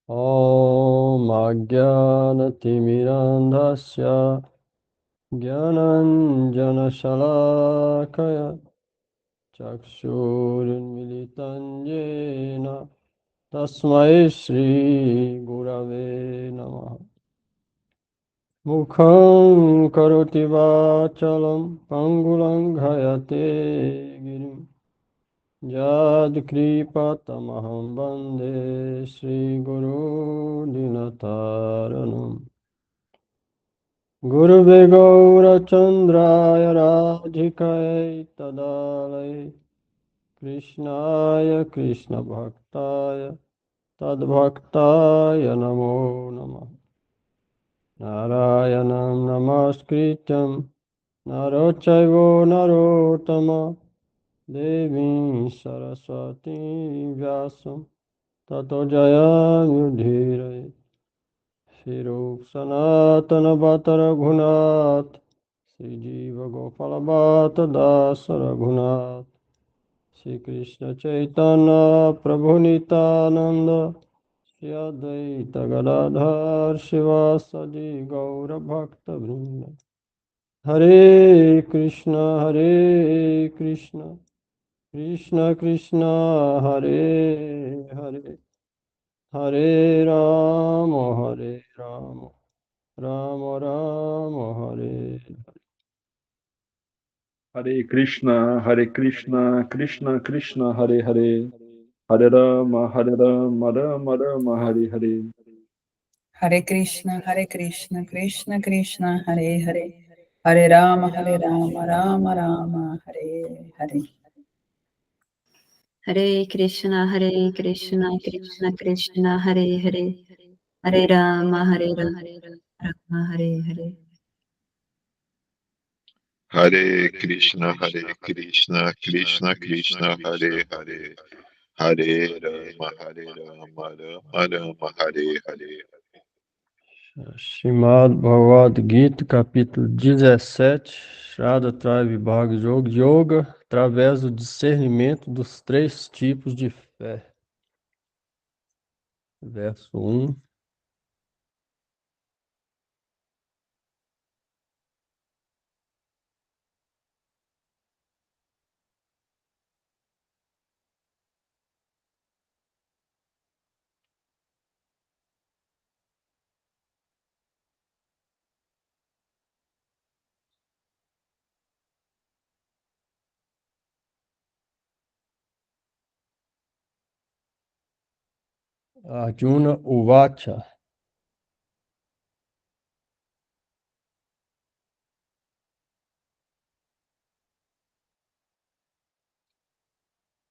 Om Ajnana-timirandhasya Gyananjana-shalakaya Chakshurunmilitam yena Tasmai Shri Gurave Namaha. Mukham karoti vachalam pangulang ghayate girim Jad kripatamaham bande Shri Guru Dinataranam. Guruve Gaurachandraya Radhikaya Tadalaya Krishnaya Krishna Bhaktaya Tadbhaktaya Namo Namah. Narayanam Namaskrityam Narochaivo Narottama Devim Saraswati Vyasam Tato Jayam Shri Rup Sanatana Bhatta Raghunath Shri Jiva Gopala Bhatta Dasa Raghunath Shri Krishna Chaitanya Prabhu Nityananda Shri Advaita Gadadhar Shivasadi Gaura Bhakta Vrinda Hare Krishna Krishna Krishna Hare Hare Hare Rama Rama Rama Hare. Hare Krishna, Krishna Krishna, Hare Hare, Hare Rama, Rama Rama, Hare Hare. Hare Krishna, Krishna Krishna, Hare Hare, Hare Rama, Rama Rama, Hare Hare. Hare Krishna, Krishna Krishna, Hare Hare, Hare Rama, Rama, Hare Hare. Hare Krishna, Krishna Krishna, Hare Hare, Hare Rama, Rama, Hare Hare. Srimad Bhagavad Gita, capítulo 17, Shraddha Travi Bhag Yoga, através do discernimento dos três tipos de fé. Verso 1. Arjuna Uvacha.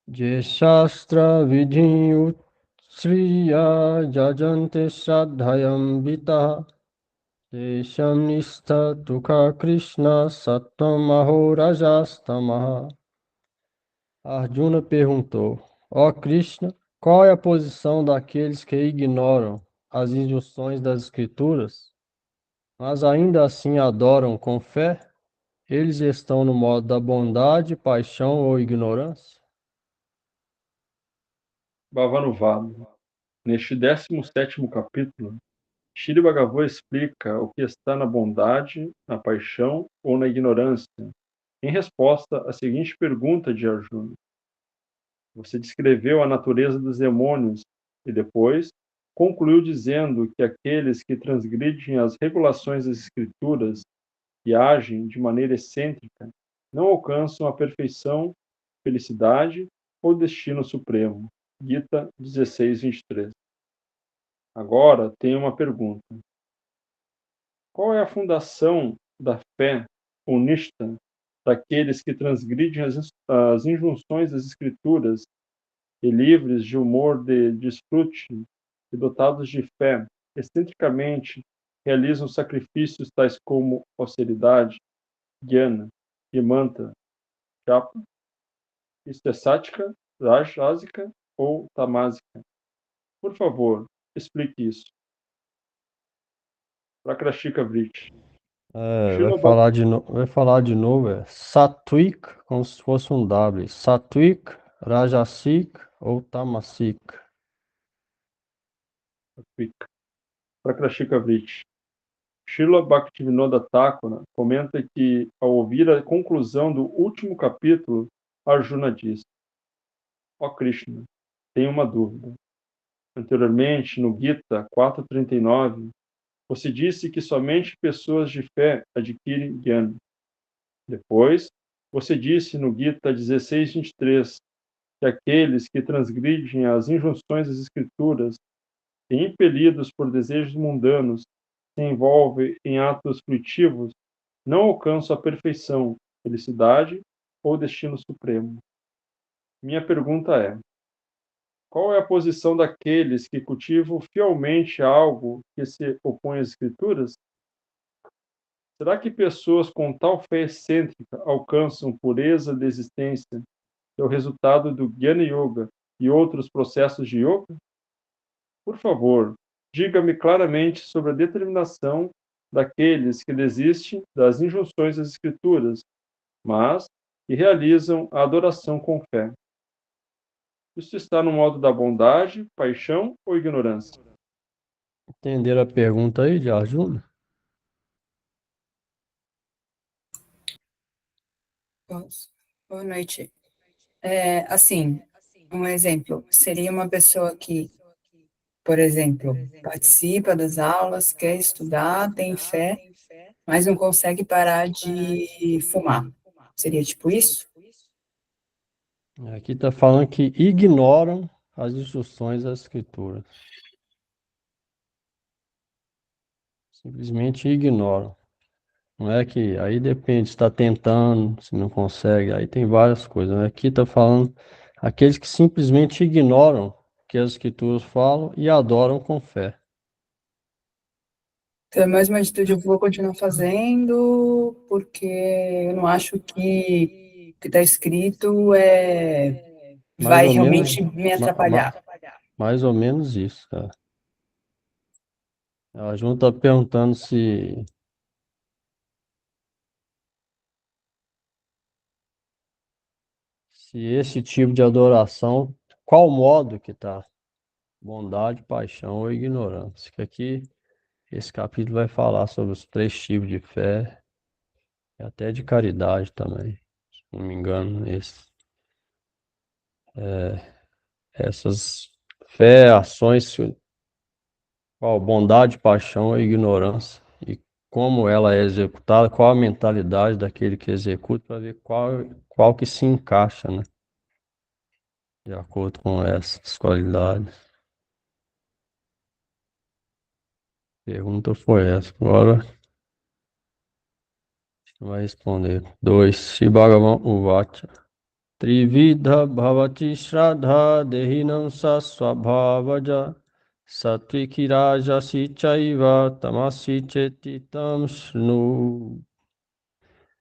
Je Shastra Vidhi Utsriya Jajante Shraddhayam Vitaha Tesham Nistha Tukha Krishna Sattvam Aho Rajastamaha. Arjuna perguntou: Ó Krishna, qual é a posição daqueles que ignoram as injunções das Escrituras, mas ainda assim adoram com fé? Eles estão no modo da bondade, paixão ou ignorância? Bhavanuvada. Neste 17º capítulo, Shri Bhagavan explica o que está na bondade, na paixão ou na ignorância, em resposta à seguinte pergunta de Arjuna. Você descreveu a natureza dos demônios e depois concluiu dizendo que aqueles que transgridem as regulações das Escrituras e agem de maneira excêntrica não alcançam a perfeição, felicidade ou destino supremo. Gita 16:23. Agora tenho uma pergunta. Qual é a fundação da fé onista daqueles que transgridem as injunções das Escrituras e livres de humor de desfrute e dotados de fé, excentricamente realizam sacrifícios tais como austeridade, jnana e mantra, japa? Isto é sática, rájasica ou tamásica? Por favor, explique isso. Prakrashika Vritti. Vai falar de novo, é Satwik, como se fosse um W. Satwik, Rajasik ou Tamasik? Prakrashika Vritti. Srila Bhaktivinoda Thakura comenta que, ao ouvir a conclusão do último capítulo, Arjuna disse: ó Krishna, tenho uma dúvida. Anteriormente, no Gita 4.39, você disse que somente pessoas de fé adquirem Jnana. Depois, você disse no Gita 16.23 que aqueles que transgridem as injunções das Escrituras e, impelidos por desejos mundanos, se envolvem em atos frutivos, não alcançam a perfeição, felicidade ou destino supremo. Minha pergunta é: qual é a posição daqueles que cultivam fielmente algo que se opõe às Escrituras? Será que pessoas com tal fé excêntrica alcançam pureza de existência, que é o resultado do Jnana Yoga e outros processos de yoga? Por favor, diga-me claramente sobre a determinação daqueles que desistem das injunções das Escrituras, mas que realizam a adoração com fé. Isso está no modo da bondade, paixão ou ignorância? Entenderam a pergunta aí de Arjuna? Boa noite. Assim, um exemplo, seria uma pessoa que, por exemplo, participa das aulas, quer estudar, tem fé, mas não consegue parar de fumar. Seria tipo isso? Aqui está falando que ignoram as instruções das Escrituras. Simplesmente ignoram. Não é que aí depende, se está tentando, se não consegue, aí tem várias coisas. Né? Aqui está falando aqueles que simplesmente ignoram o que as Escrituras falam e adoram com fé. Então, é mais uma atitude, eu vou continuar fazendo, porque eu não acho que o que está escrito Mais vai ou menos, realmente me atrapalhar. mais ou menos isso, cara. A Juna está perguntando se esse tipo de adoração, qual modo que tá? Bondade, paixão ou ignorância. Que aqui esse capítulo vai falar sobre os três tipos de fé e até de caridade também, se não me engano, essas fé, ações, qual bondade, paixão ou ignorância e como ela é executada, qual a mentalidade daquele que executa para ver qual que se encaixa, né? De acordo com essas qualidades. Pergunta foi essa. Agora vai responder. 2. Shri Bhagavan Uvacha. Trividha bhavati shraddha dehinam sa swabhavaja satviki rajasi chaiva tamasi cheti tam shnu.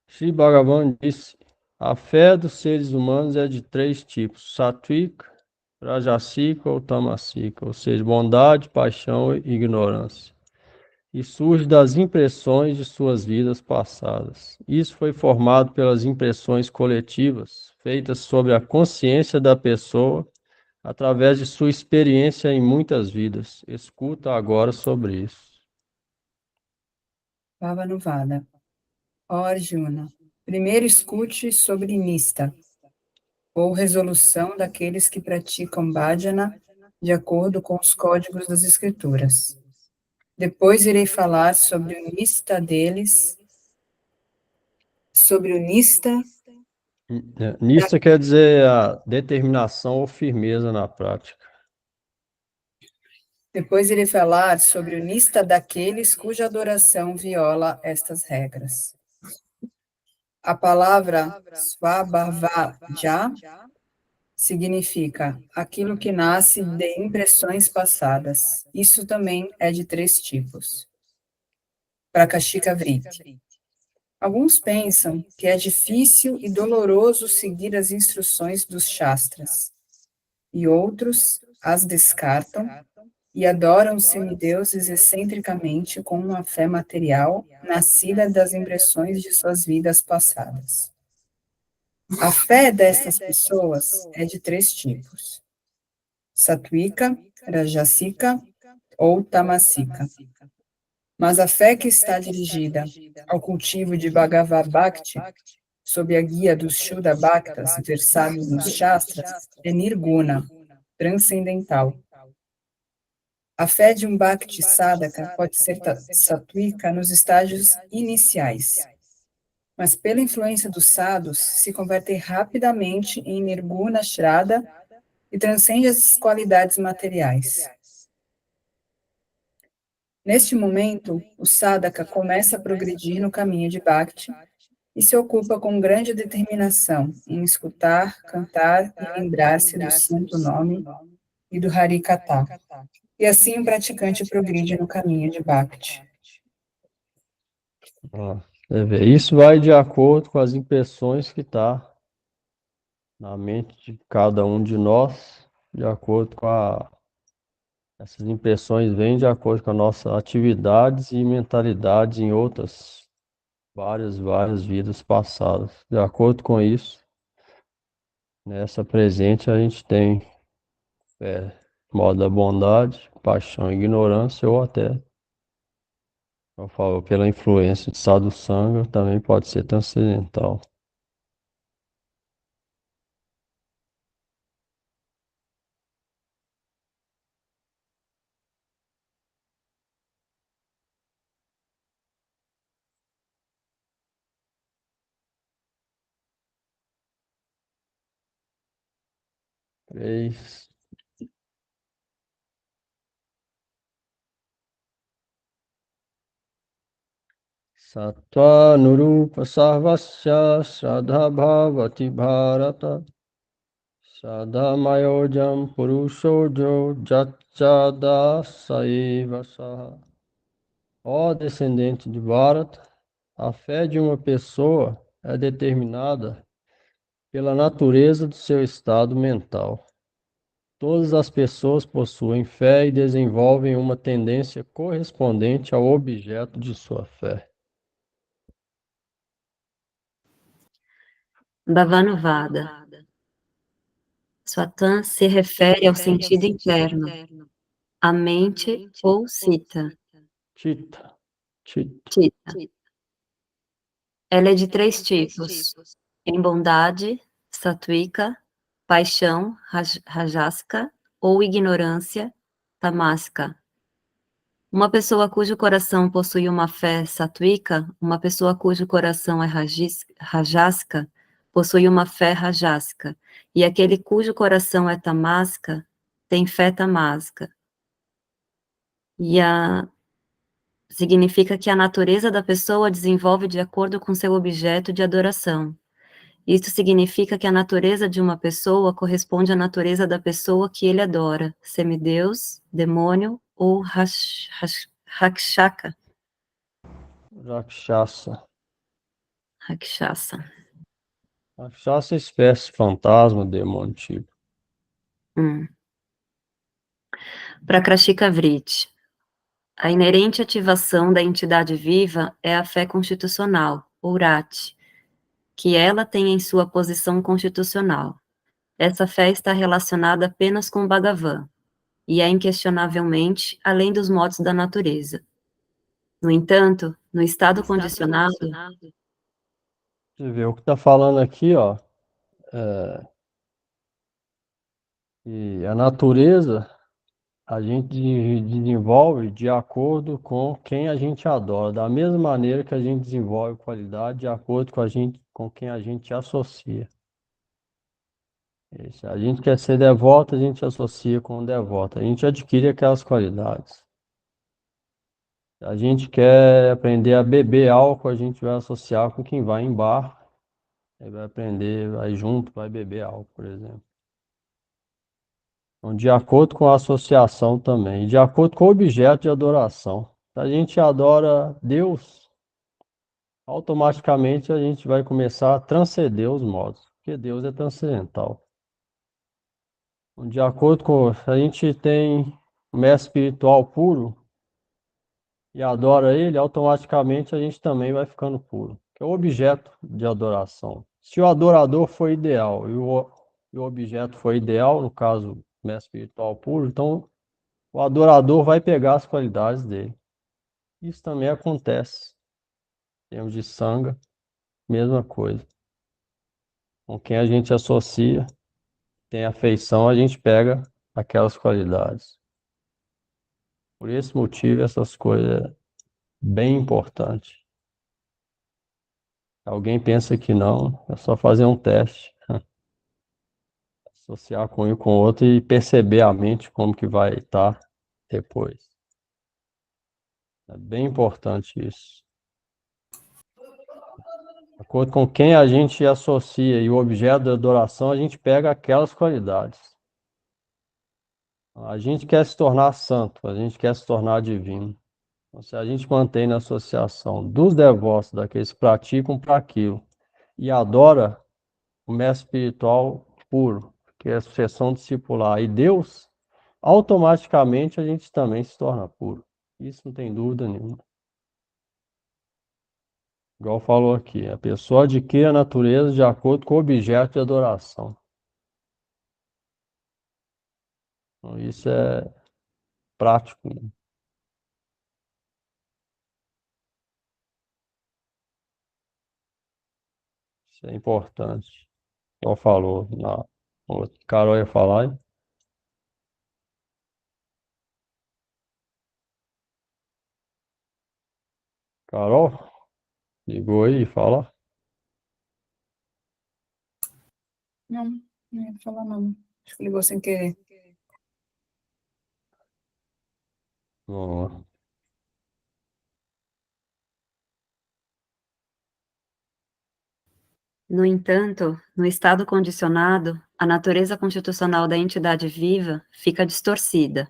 Shri Bhagavan disse, a fé dos seres humanos é de três tipos, sattvica, rajasica ou tamasica, ou seja, bondade, paixão e ignorância. E surge das impressões de suas vidas passadas. Isso foi formado pelas impressões coletivas, feitas sobre a consciência da pessoa, através de sua experiência em muitas vidas. Escuta agora sobre isso. Bhavanuvada. Ó Arjuna, primeiro escute sobre Nista, ou resolução daqueles que praticam bhajana de acordo com os códigos das Escrituras. Depois irei falar sobre o Nista deles, sobre o Nista. Nisso quer dizer a determinação ou firmeza na prática. Depois irei falar sobre o Nista daqueles cuja adoração viola estas regras. A palavra Svabhavaja significa aquilo que nasce de impressões passadas. Isso também é de três tipos. Prakashika Vritti. Alguns pensam que é difícil e doloroso seguir as instruções dos Shastras, e outros as descartam e adoram semideuses excentricamente com uma fé material nascida das impressões de suas vidas passadas. A fé destas pessoas é de 3 tipos: satwika, rajasika ou tamasika. Mas a fé que está dirigida ao cultivo de Bhagavad Bhakti, sob a guia dos Shuddha Bhaktas versados nos Shastras, é nirguna, transcendental. A fé de um Bhakti Sadhaka pode ser satwika nos estágios iniciais, mas pela influência dos sadhus se converte rapidamente em nirguna shraddha e transcende as qualidades materiais. Neste momento, o sadhaka começa a progredir no caminho de Bhakti e se ocupa com grande determinação em escutar, cantar e lembrar-se do santo nome e do Harikata. E assim o praticante progride no caminho de Bhakti. Você vê, isso vai de acordo com as impressões que está na mente de cada um de nós, de acordo com essas impressões vêm de acordo com as nossas atividades e mentalidades em outras várias vidas passadas. De acordo com isso, nessa presente a gente tem modo da bondade, paixão, ignorância ou até, eu falo, pela influência de sadhu sanga, também pode ser transcendental. Três. Sattva nurupa sarvasya shraddha bhavati bharata Sadhamayojam purushojo jachada saiva saha. Ó descendente de Bharata, a fé de uma pessoa é determinada pela natureza do seu estado mental. Todas as pessoas possuem fé e desenvolvem uma tendência correspondente ao objeto de sua fé. Bhavanuvada. Swatan se refere ao sentido interno, a mente ou cita. Chitta. Chitta. Ela é de 3 tipos: em bondade, satwika, paixão, rajasika, ou ignorância, tamásika. Uma pessoa cujo coração possui uma fé satwika, uma pessoa cujo coração é rajásika, possui uma fé rajásika, e aquele cujo coração é tamásika, tem fé tamásika. E significa que a natureza da pessoa desenvolve de acordo com seu objeto de adoração. Isso significa que a natureza de uma pessoa corresponde à natureza da pessoa que ele adora, semideus, demônio ou rakshaka. Rakshasa. Rakshasa. Rakshasa é espécie, fantasma, demônio, tipo. Prakrashika Vritti. A inerente ativação da entidade viva é a fé constitucional, ou rati, que ela tem em sua posição constitucional. Essa fé está relacionada apenas com o Bhagavan, e é inquestionavelmente além dos modos da natureza. No entanto, no estado condicionado... Você vê o que está falando aqui, ó. E a natureza a gente desenvolve de acordo com quem a gente adora, da mesma maneira que a gente desenvolve qualidade de acordo com quem a gente associa. Se a gente quer ser devoto, a gente associa com o devoto, a gente adquire aquelas qualidades. Se a gente quer aprender a beber álcool, a gente vai associar com quem vai em bar, aí vai aprender, vai junto, vai beber álcool, por exemplo. Então, de acordo com a associação também, de acordo com o objeto de adoração. Se a gente adora Deus, automaticamente a gente vai começar a transcender os modos, porque Deus é transcendental. Então, de acordo com, se a gente tem um mestre espiritual puro e adora ele, automaticamente a gente também vai ficando puro, que é o objeto de adoração. Se o adorador foi ideal e o objeto foi ideal, no caso, mestre espiritual puro, então o adorador vai pegar as qualidades dele. Isso também acontece. Em termos de sanga, mesma coisa. Com quem a gente associa, tem afeição, a gente pega aquelas qualidades. Por esse motivo, essas coisas é bem importante. Alguém pensa que não, é só fazer um teste, associar com um e com o outro e perceber a mente como que vai estar depois. É bem importante isso. De acordo com quem a gente associa e o objeto da adoração, a gente pega aquelas qualidades. A gente quer se tornar santo, a gente quer se tornar divino. Então, se a gente mantém na associação dos devotos, daqueles que praticam para aquilo, e adora o mestre espiritual puro, que é a sucessão discipular, e Deus, automaticamente a gente também se torna puro. Isso não tem dúvida nenhuma. Igual falou aqui, a pessoa adquire a natureza de acordo com o objeto de adoração. Então, isso é prático, né? Isso é importante. Igual falou, o Carol ia falar, hein? Carol, ligou aí, fala. Não, não ia falar não. Acho que ligou sem querer. Vamos lá. No entanto, no estado condicionado, a natureza constitucional da entidade viva fica distorcida.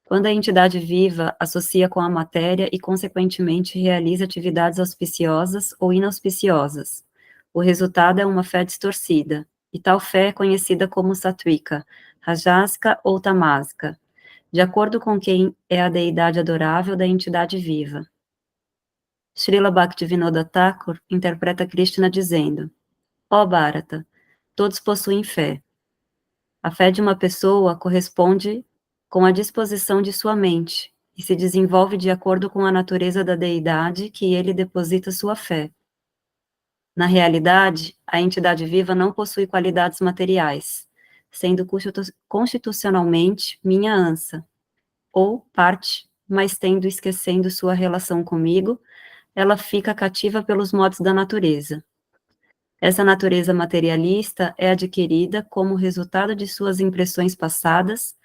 Quando a entidade viva associa com a matéria e, consequentemente, realiza atividades auspiciosas ou inauspiciosas, o resultado é uma fé distorcida, e tal fé é conhecida como sattvika, rajasica ou tamásica, de acordo com quem é a deidade adorável da entidade viva. Srila Bhaktivinoda Thakur interpreta Krishna dizendo: ó Bharata, todos possuem fé. A fé de uma pessoa corresponde com a disposição de sua mente e se desenvolve de acordo com a natureza da deidade que ele deposita sua fé. Na realidade, a entidade viva não possui qualidades materiais, sendo constitucionalmente minha ansa, ou parte, mas tendo esquecendo sua relação comigo, ela fica cativa pelos modos da natureza. Essa natureza materialista é adquirida como resultado de suas impressões passadas,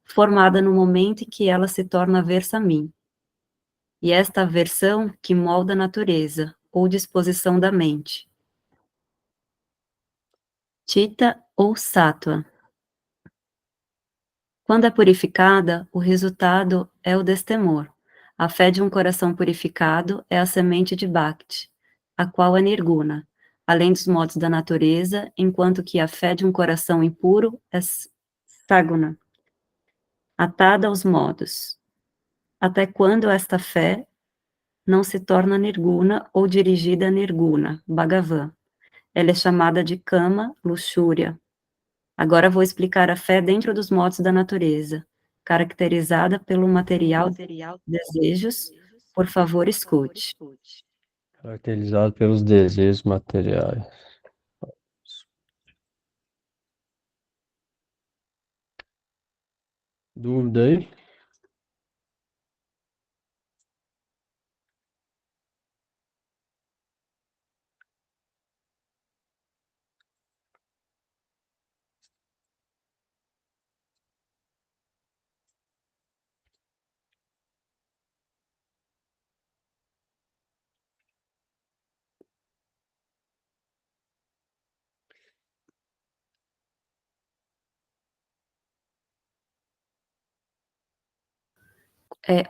formada no momento em que ela se torna aversa a mim. E esta aversão que molda a natureza, ou disposição da mente. Chitta ou Sattva. Quando é purificada, o resultado é o destemor. A fé de um coração purificado é a semente de Bhakti, a qual é Nirguna, além dos modos da natureza, enquanto que a fé de um coração impuro é Saguna, atada aos modos. Até quando esta fé não se torna Nirguna ou dirigida a Nirguna, Bhagavan. Ela é chamada de Kama, luxúria. Agora vou explicar a fé dentro dos modos da natureza, caracterizada pelo material desejos. Por favor, escute. Caracterizado pelos desejos materiais. Dúvida aí?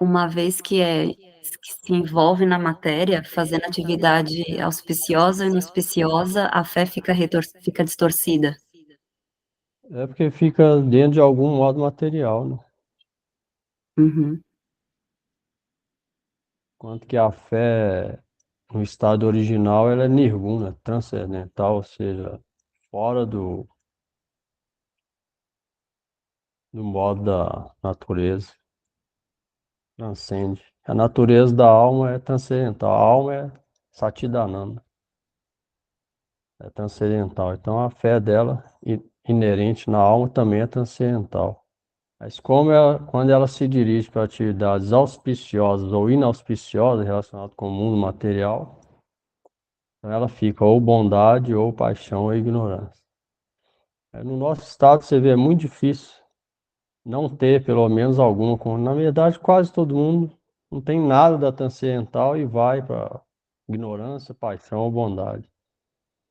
Uma vez que se envolve na matéria, fazendo atividade auspiciosa e inauspiciosa, a fé fica distorcida. É porque fica dentro de algum modo material, né? Uhum. Quanto que a fé no estado original, ela é nirguna, transcendental, ou seja, fora do modo da natureza, transcende. A natureza da alma é transcendental, a alma é Satidananda, é transcendental. Então a fé dela, inerente na alma, também é transcendental. Mas quando ela se dirige para atividades auspiciosas ou inauspiciosas relacionadas com o mundo material, então ela fica ou bondade, ou paixão, ou ignorância. No nosso estado, você vê, é muito difícil não ter pelo menos alguma. Na verdade, quase todo mundo não tem nada da transcendental e vai para ignorância, paixão ou bondade.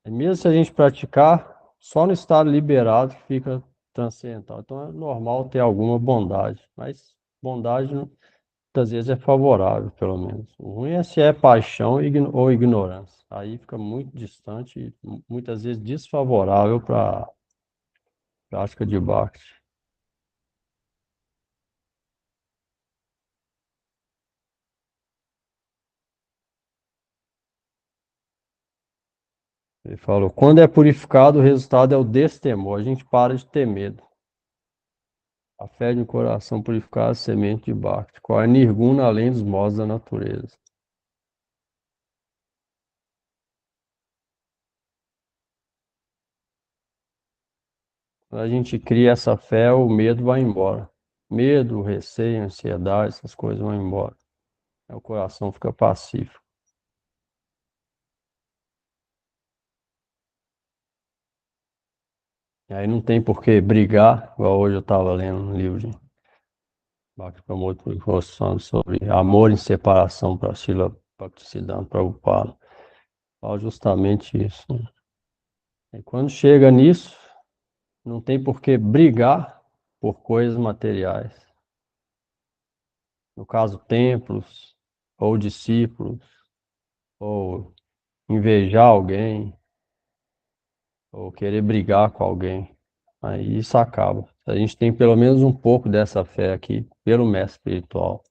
E mesmo se a gente praticar, só no estado liberado que fica transcendental. Então é normal ter alguma bondade, mas bondade muitas vezes é favorável, pelo menos. O ruim é se é paixão ou ignorância. Aí fica muito distante e muitas vezes desfavorável para a prática de Bhakti. Ele falou, quando é purificado, o resultado é o destemor. A gente para de ter medo. A fé de um coração purificado é a semente de Bhakti. Qual é Nirguna além dos modos da natureza. Quando a gente cria essa fé, o medo vai embora. Medo, receio, ansiedade, essas coisas vão embora. Aí o coração fica pacífico. E aí não tem por que brigar, igual hoje eu estava lendo um livro de Bhakti-Pramod Puri Goswami sobre amor em separação para Srila Bhaktisiddhanta Prabhupada. Fala justamente isso, né? E quando chega nisso, não tem por que brigar por coisas materiais. No caso, templos, ou discípulos, ou invejar alguém, ou querer brigar com alguém. Aí isso acaba. A gente tem pelo menos um pouco dessa fé aqui, pelo mestre espiritual.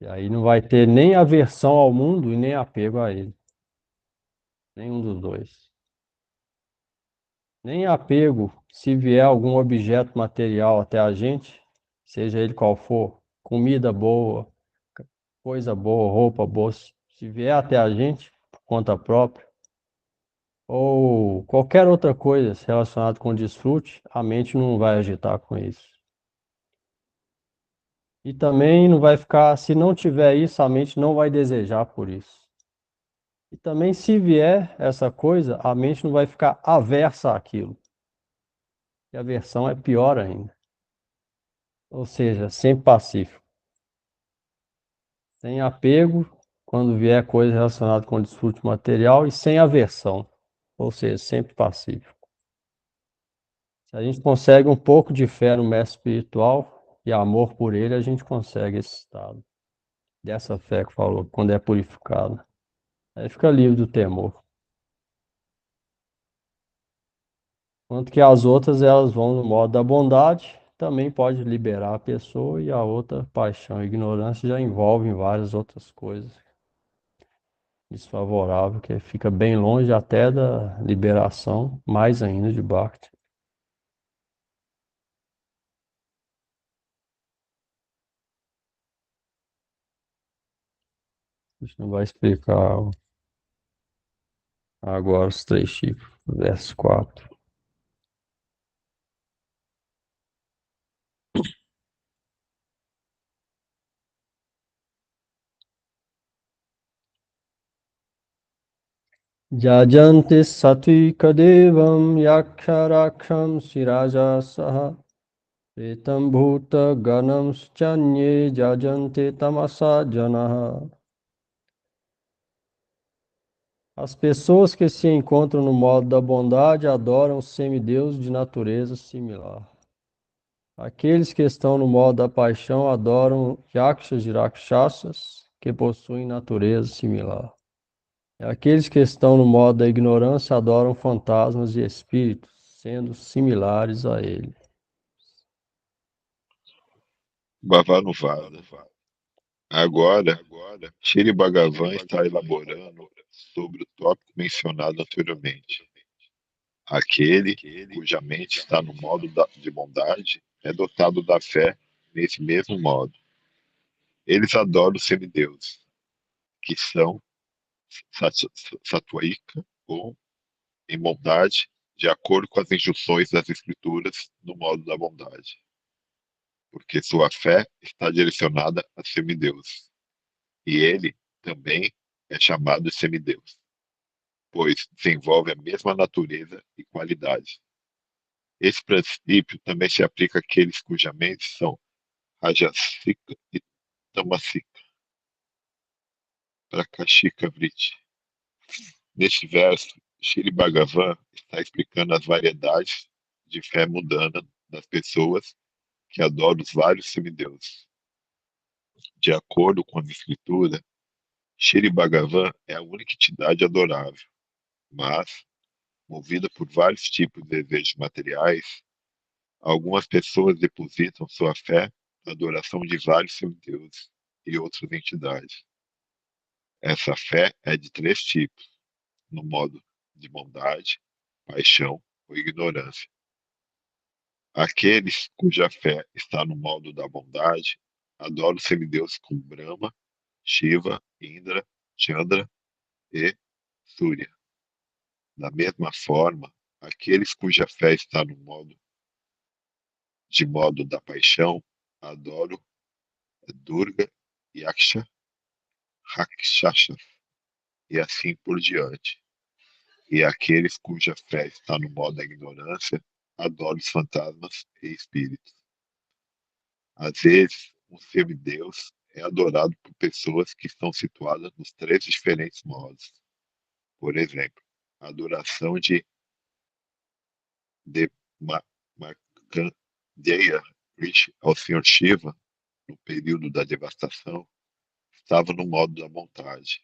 E aí não vai ter nem aversão ao mundo e nem apego a ele. Nenhum dos dois. Nem apego se vier algum objeto material até a gente, seja ele qual for, comida boa, coisa boa, roupa boa, se vier até a gente por conta própria, ou qualquer outra coisa relacionada com desfrute, a mente não vai agitar com isso. E também não vai ficar, se não tiver isso, a mente não vai desejar por isso. E também, se vier essa coisa, a mente não vai ficar aversa àquilo. E a aversão é pior ainda. Ou seja, sempre pacífico. Sem apego, quando vier coisa relacionada com desfrute material, e sem aversão. Ou seja, sempre pacífico. Se a gente consegue um pouco de fé no mestre espiritual e amor por ele, a gente consegue esse estado. Dessa fé que falou, quando é purificado. Aí fica livre do temor. Enquanto que as outras, elas vão no modo da bondade, também pode liberar a pessoa, e a outra, paixão e ignorância, já envolvem várias outras coisas desfavoráveis, que fica bem longe até da liberação, mais ainda de Bhakti. A gente não vai explicar agora os três tipos, verso 4. Jajanti sattvika devam yaksharakham siraja saha etam bhuta ganam chanye jajanti tamasa janaha. As pessoas que se encontram no modo da bondade adoram semideus de natureza similar. Aqueles que estão no modo da paixão adoram yakshas e rakshasas que possuem natureza similar. E aqueles que estão no modo da ignorância adoram fantasmas e espíritos, sendo similares a ele. Bhavanuvada. Agora, Shri Bhagavan está elaborando sobre o tópico mencionado anteriormente. Aquele cuja mente está no modo de bondade é dotado da fé nesse mesmo modo. Eles adoram os semideuses, que são Satwaika ou em bondade, de acordo com as instruções das Escrituras no modo da bondade, porque sua fé está direcionada a semideuses, e ele também é chamado de semideus, pois desenvolve a mesma natureza e qualidade. Esse princípio também se aplica àqueles cuja mente são Rajasika e Tamasika, Prakashika Vritti. Neste verso, Shri Bhagavan está explicando as variedades de fé mundana das pessoas que adoram os vários semideuses. De acordo com a Escritura, Shri Bhagavan é a única entidade adorável, mas, movida por vários tipos de desejos materiais, algumas pessoas depositam sua fé na adoração de vários semideuses e outras entidades. Essa fé é de três tipos, no modo de bondade, paixão ou ignorância. Aqueles cuja fé está no modo da bondade adoram os semideuses como Brahma, Shiva, Indra, Chandra e Surya. Da mesma forma, aqueles cuja fé está no modo da paixão adoram Durga, Yaksha, Rakshasas e assim por diante. E aqueles cuja fé está no modo da ignorância adoram os fantasmas e espíritos. Às vezes, um semideus é adorado por pessoas que estão situadas nos três diferentes modos. Por exemplo, a adoração de Markandeya Rishi ao Senhor Shiva, no período da devastação, estava no modo da vontade,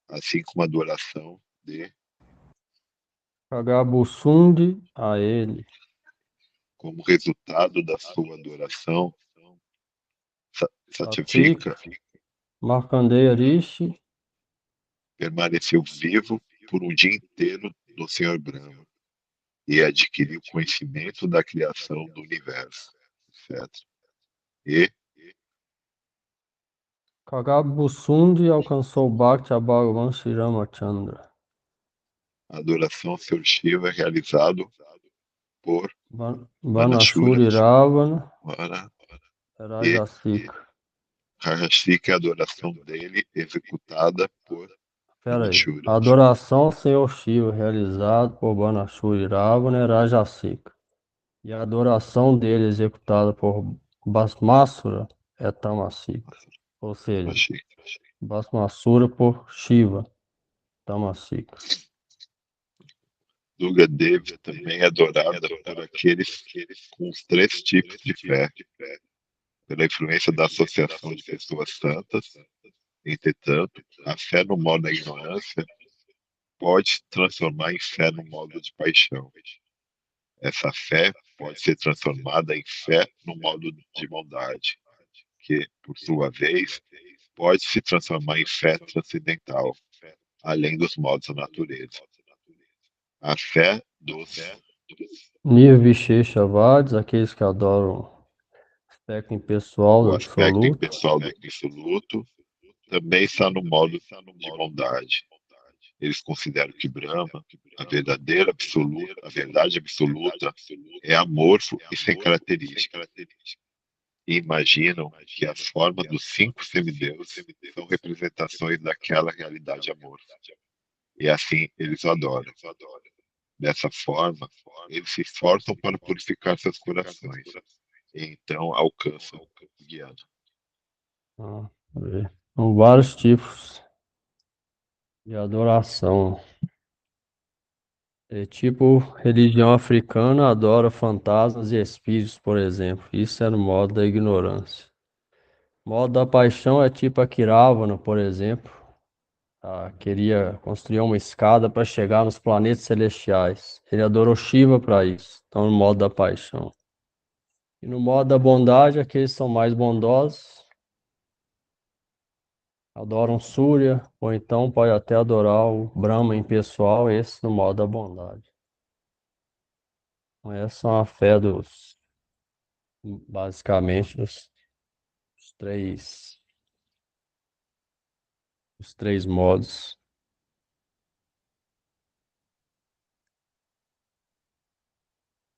assim como a adoração de, Kagabussundi a ele. como resultado da sua adoração, Satvika, Satyavika Markandeya Rishi, permaneceu vivo por um dia inteiro no Senhor Brahma e adquiriu conhecimento da criação do universo, etc. E Kagabussundi alcançou Bhakti a Bhagavan Sri Ramachandra. a adoração ao Senhor Shiva é realizado por Banashuri Manashura, Ravana, Vara, e Rajasika. Rajasika é a adoração dele executada por Pera aí. Manashura. A adoração ao Senhor Shiva realizada por Banashuri Ravana é Rajasika. E a adoração dele executada por Bhasmasura é Tamasika. Ou seja, Bhasmasura por Shiva, Tamasika. Durga Devi também é adorada por aqueles com os três tipos de fé, pela influência da associação de pessoas santas. Entretanto, a fé no modo da ignorância pode se transformar em fé no modo de paixão. Essa fé pode ser transformada em fé no modo de bondade, que, por sua vez, pode se transformar em fé transcendental, além dos modos da natureza. A fé dos Nirvisheshavadis, aqueles que adoram o aspecto impessoal do o aspecto absoluto. impessoal do absoluto também está no modo de bondade. Eles consideram que Brahma, a verdade absoluta, é amorfo e sem características. E imaginam que as formas dos cinco semideuses são representações daquela realidade amorfa. E assim eles o adoram. Dessa forma, eles se esforçam para purificar seus corações. E então alcançam o guiado. São vários tipos de adoração. Tipo, religião africana adora fantasmas e espíritos, por exemplo. Isso é no modo da ignorância. O modo da paixão é tipo a Kiravana, por exemplo. Queria construir uma escada para chegar nos planetas celestiais. Ele adorou Shiva para isso. Então, no modo da paixão. E no modo da bondade, aqueles são mais bondosos. adoram Surya, ou então pode até adorar o Brahma impessoal, esse no modo da bondade. Então, essa é uma fé basicamente, os três, os três modos.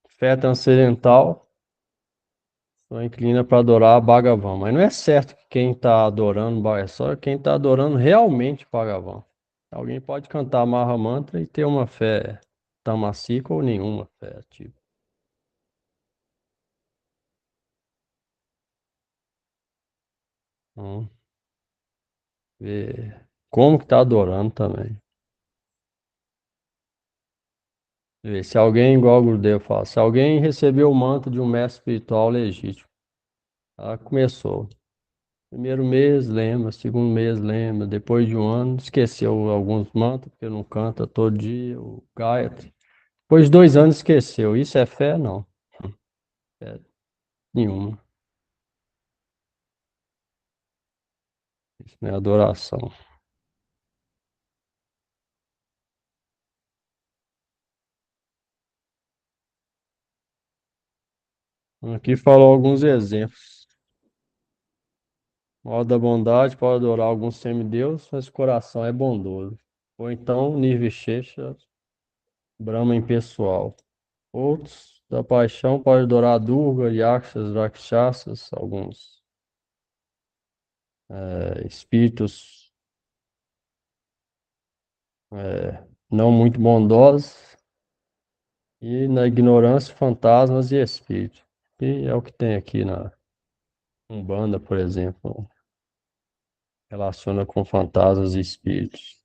Fé transcendental só inclina para adorar a Bhagavan, mas não é certo que quem está adorando é só quem está adorando realmente Bhagavan. Alguém pode cantar Maha Mantra e ter uma fé tamassica ou nenhuma fé, tipo. Então, ver como que está adorando também. Ver se alguém, igual o Gurudev fala, se alguém recebeu o manto de um mestre espiritual legítimo, ela começou. Primeiro mês lembra, segundo mês lembra, depois de um ano esqueceu alguns mantos, porque não canta todo dia, o Gayatri. Depois de 2 anos esqueceu. Isso é fé? Não. Fé nenhuma. Isso não é adoração. Aqui falou alguns exemplos. Modo da bondade pode adorar alguns semideus, mas o coração é bondoso. Ou então Nirvishesha, Brahma impessoal. Outros da paixão podem adorar Durga, Yakshas, Rakshasas, alguns espíritos não muito bondosos, e na ignorância, fantasmas e espíritos. E é o que tem aqui na Umbanda, por exemplo, relaciona com fantasmas e espíritos.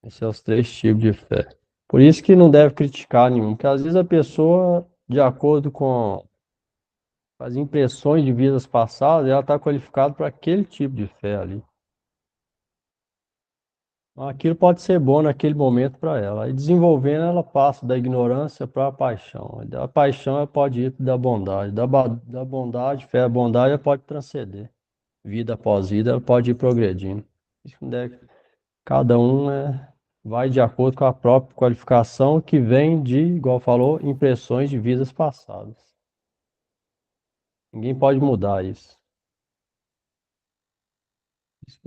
Esses são os três tipos de fé. Por isso que não deve criticar nenhum, porque às vezes a pessoa, de acordo com as impressões de vidas passadas, ela está qualificada para aquele tipo de fé ali. Aquilo pode ser bom naquele momento para ela. Aí desenvolvendo, ela passa da ignorância para a paixão. Da paixão, ela pode ir da bondade. Da bondade, fé, a bondade, ela pode transcender. Vida após vida, ela pode ir progredindo. Isso não deve- Cada um vai de acordo com a própria qualificação que vem de, igual falou, impressões de vidas passadas. Ninguém pode mudar isso. Isso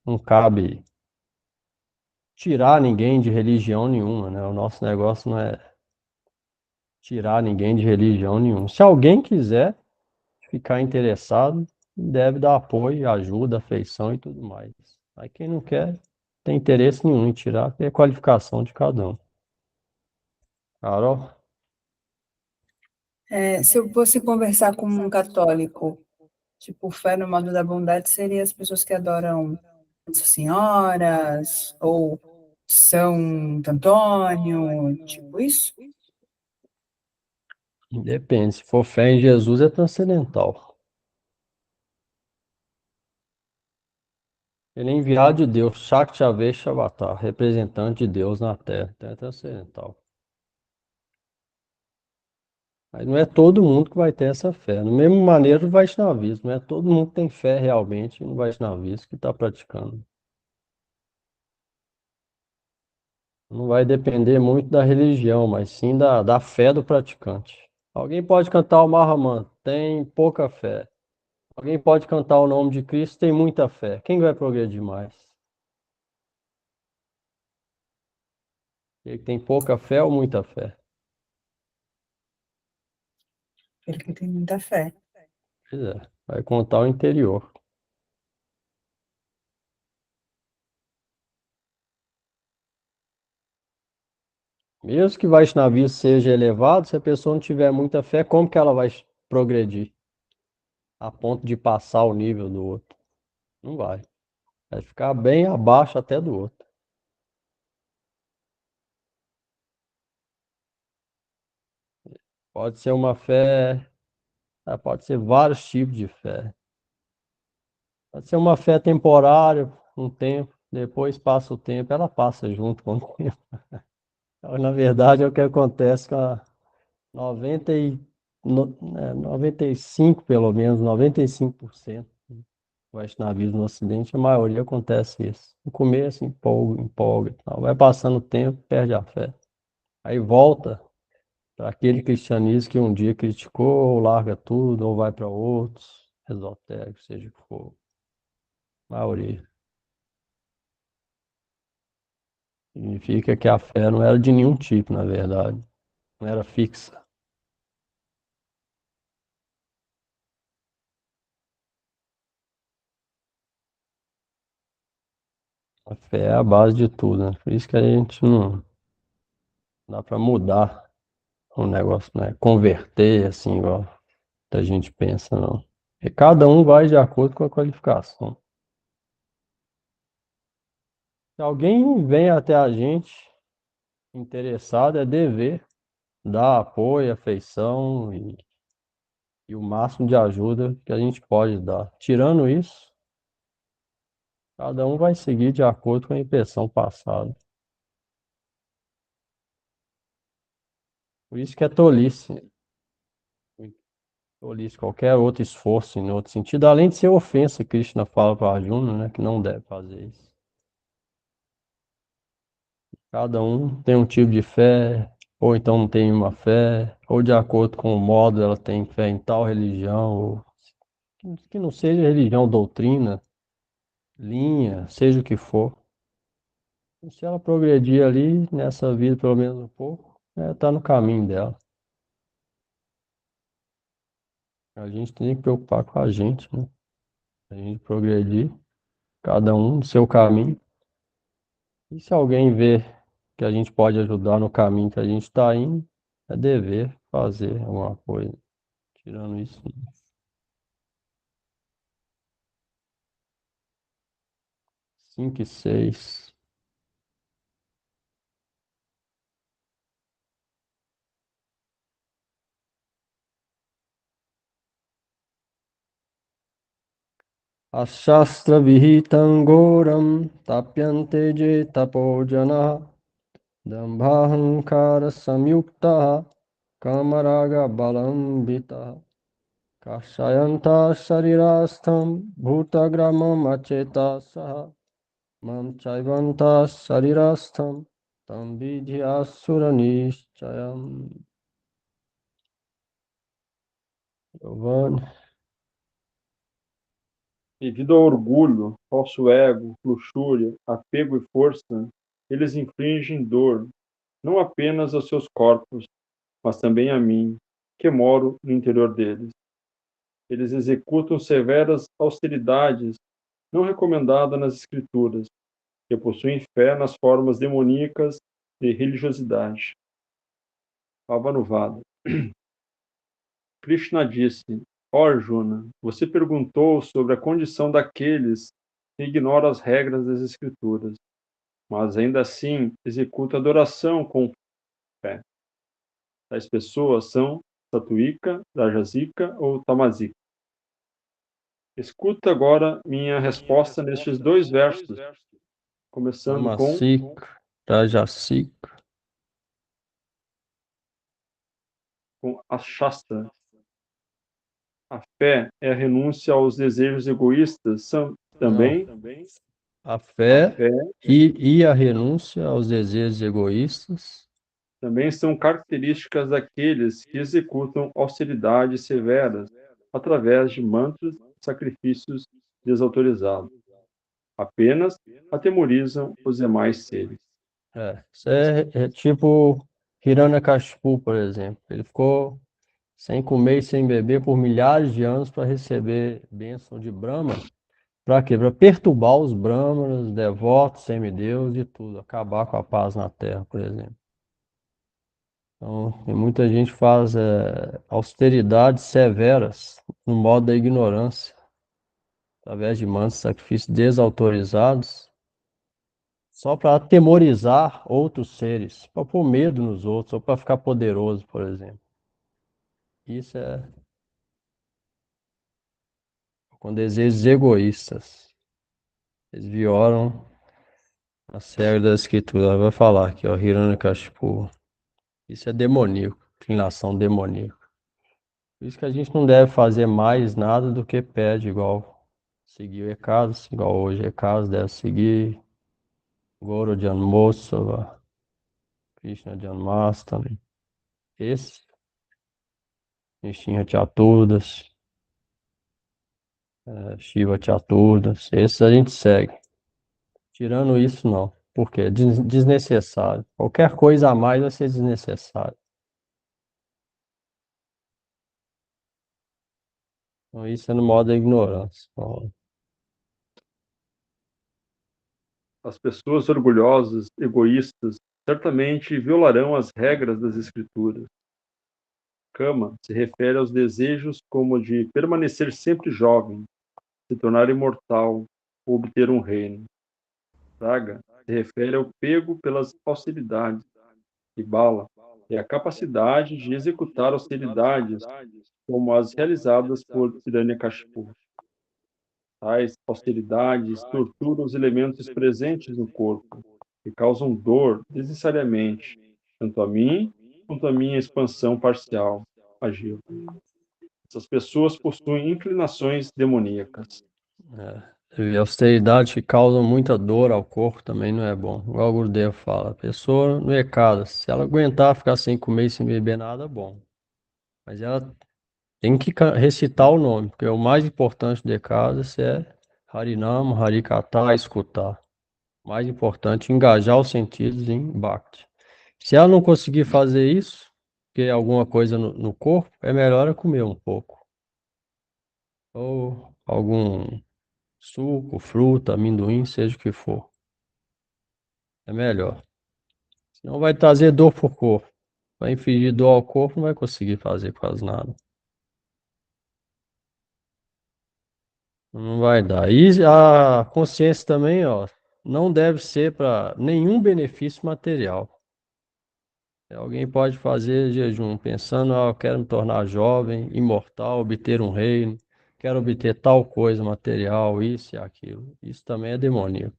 não cabe tirar ninguém de religião nenhuma, né? O nosso negócio não é tirar ninguém de religião nenhuma. Se alguém quiser ficar interessado, deve dar apoio, ajuda, afeição e tudo mais. Aí quem não quer, tem interesse nenhum em tirar, porque é qualificação de cada um. Carol? Se eu fosse conversar com um católico, tipo, fé no modo da bondade seria as pessoas que adoram Nossa Senhoras, ou São Antônio, tipo isso? Depende, se for fé em Jesus é transcendental. Ele é enviado de Deus, Shakti Avatar, representante de Deus na Terra, então é transcendental. Mas não é todo mundo que vai ter essa fé. No mesmo maneira do Vaishnavismo, não é todo mundo que tem fé realmente no Vaishnavismo que está praticando. Não vai depender muito da religião, mas sim da fé do praticante. Alguém pode cantar o Mahamantra, tem pouca fé. Alguém pode cantar o nome de Cristo, tem muita fé. Quem vai progredir mais? Ele que tem pouca fé ou muita fé? Ele que tem muita fé. Pois é, vai contar o interior. Mesmo que Vaishnavismo seja elevado, se a pessoa não tiver muita fé, como que ela vai progredir? A ponto de passar o nível do outro? Não vai. Vai ficar bem abaixo até do outro. Pode ser uma fé, pode ser vários tipos de fé. Pode ser uma fé temporária, um tempo, depois passa o tempo, ela passa junto com o tempo. Na verdade, é o que acontece com a 90 95, pelo menos, 95% do Vaishnavismo no Ocidente, a maioria acontece isso. No começo, empolga, empolga, e tal. Vai passando o tempo, perde a fé. Aí volta para aquele cristianismo que um dia criticou, ou larga tudo, ou vai para outros, esotéricos, seja o que for. A maioria. Significa que a fé não era de nenhum tipo, na verdade. Não era fixa. A fé é a base de tudo, né? Por isso que a gente não dá para mudar o negócio, né? Converter, assim, igual a gente pensa, não. E cada um vai de acordo com a qualificação. Se alguém vem até a gente interessado, é dever dar apoio, afeição e o máximo de ajuda que a gente pode dar. Tirando isso, cada um vai seguir de acordo com a impressão passada. Por isso que é tolice. Tolice, qualquer outro esforço em outro sentido, além de ser ofensa, Krishna fala para Arjuna, né, que não deve fazer isso. Cada um tem um tipo de fé, ou então não tem uma fé, ou de acordo com o modo ela tem fé em tal religião, ou que não seja religião, doutrina, linha, seja o que for. Se ela progredir ali nessa vida, pelo menos um pouco, tá no caminho dela. A gente tem que preocupar com a gente, né? A gente progredir, cada um no seu caminho. E se alguém vê que a gente pode ajudar no caminho que a gente está indo, é dever fazer alguma coisa. Tirando isso, 5 e 6. Ashastra vihitam goram tapyante je tapojana dambhahankara samyukta kamaraga balambita kashayanta sharirastham bhutagramam acheta saha mam chaivanta sharirastham tam vidhyasura nischayam. Giovanni. Devido ao orgulho, falso ego, luxúria, apego e força, eles infligem dor, não apenas aos seus corpos, mas também a mim, que moro no interior deles. Eles executam severas austeridades não recomendadas nas Escrituras, e possuem fé nas formas demoníacas de religiosidade. Avanuvada. Krishna disse: Ó Arjuna, você perguntou sobre a condição daqueles que ignoram as regras das Escrituras, mas ainda assim executam adoração com fé. Tais pessoas são Satwika, Rajasika ou Tamasika. Escuta agora minha resposta nestes dois versos, começando com Tamasik, Rajasik. a Shastra. A fé é a renúncia aos desejos egoístas, Não, também a a fé fé e a renúncia aos desejos egoístas. também são características daqueles que executam austeridades severas através de mantras e sacrifícios desautorizados. Apenas atemorizam os demais seres. Isso é tipo Hiranyakashipu, por exemplo. Ele ficou sem comer e sem beber por milhares de anos para receber bênção de Brahma. Para quê? Para perturbar os brahmanas, devotos, semideus e tudo. Acabar com a paz na Terra, por exemplo. Então, tem muita gente que faz austeridades severas no modo da ignorância, através de mantos, sacrifícios desautorizados, só para atemorizar outros seres, para pôr medo nos outros, ou para ficar poderoso, por exemplo. Isso é com desejos egoístas. Eles violam A série da escritura vai falar aqui, ó, Hiranyakashipu. Isso é demoníaco, inclinação demoníaca. Por isso que a gente não deve fazer mais nada do que pede, igual seguir o Ekadasi, igual hoje o Ekadasi deve seguir Goro Janmosava, Krishna Janmastami. Esse, Nishinha Chaturdas, Shiva Chaturdas, esses a gente segue. Tirando isso, não. Por quê? Desnecessário. Qualquer coisa a mais vai ser desnecessário. Então, isso é no modo da ignorância. Então, As pessoas orgulhosas, egoístas, certamente violarão as regras das Escrituras. Kama se refere aos desejos como de permanecer sempre jovem, se tornar imortal ou obter um reino. Raga se refere ao pego pelas austeridades. E Bala é a capacidade de executar austeridades como as realizadas por Hiranyakashipu. Tais austeridades torturam os elementos presentes no corpo e causam dor desnecessariamente, tanto a mim quanto a minha expansão parcial, agiu. Essas pessoas possuem inclinações demoníacas. e austeridade que causa muita dor ao corpo também não é bom. Igual o Gurudev fala, a pessoa no ECADA, se ela aguentar ficar sem comer e sem beber nada, é bom. Mas ela tem que recitar o nome, porque o mais importante do ECADA é Harinama, Harikata, escutar. O mais importante, engajar os sentidos em Bhakti. Se ela não conseguir fazer isso, porque é alguma coisa no corpo, é melhor ela comer um pouco. Ou algum suco, fruta, amendoim, seja o que for. É melhor. Senão vai trazer dor pro corpo. Vai infligir dor ao corpo, não vai conseguir fazer quase nada. Não vai dar. E a consciência também, ó, não deve ser para nenhum benefício material. Alguém pode fazer jejum pensando, ah, eu quero me tornar jovem, imortal, obter um reino, quero obter tal coisa material, isso e aquilo. Isso também é demoníaco.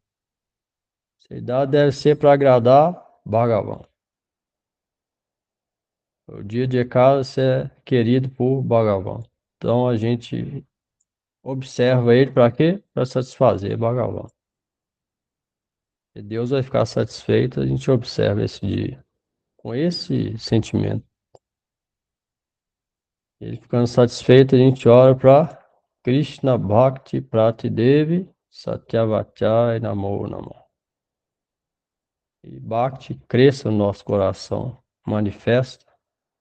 A idade deve ser para agradar Bhagavan. O dia de Ekadasi é querido por Bhagavan. Então a gente observa ele para quê? Para satisfazer Bhagavan. E Deus vai ficar satisfeito, a gente observa esse dia com esse sentimento. Ele ficando satisfeito, a gente ora para Krishna Bhakti Pratidevi Satyavachai Namo Namo. E Bhakti cresça no nosso coração, manifesta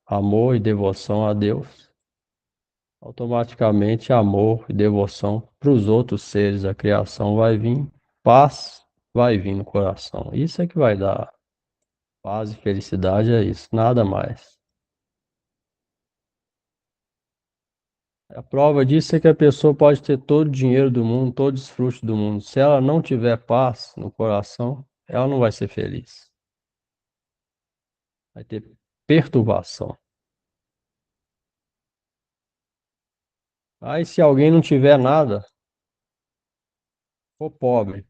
amor e devoção a Deus. Automaticamente amor e devoção para os outros seres da criação vai vir, paz vai vir no coração. Isso é que vai dar paz e felicidade, é isso, nada mais. A prova disso é que a pessoa pode ter todo o dinheiro do mundo, todos os frutos do mundo. Se ela não tiver paz no coração, ela não vai ser feliz. Vai ter perturbação. Aí se alguém não tiver nada, for pobre,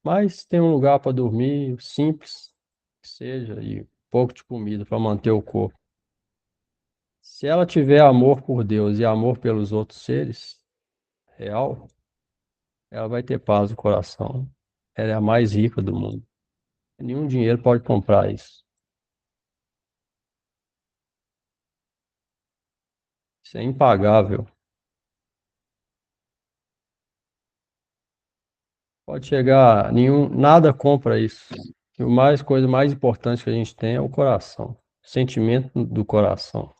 mas tem um lugar para dormir, simples, que seja, e pouco de comida para manter o corpo. Se ela tiver amor por Deus e amor pelos outros seres, real, ela vai ter paz no coração. Ela é a mais rica do mundo. Nenhum dinheiro pode comprar isso. Isso é impagável. Pode chegar, nenhum, nada compra isso. E coisa mais importante que a gente tem é o coração, o sentimento do coração.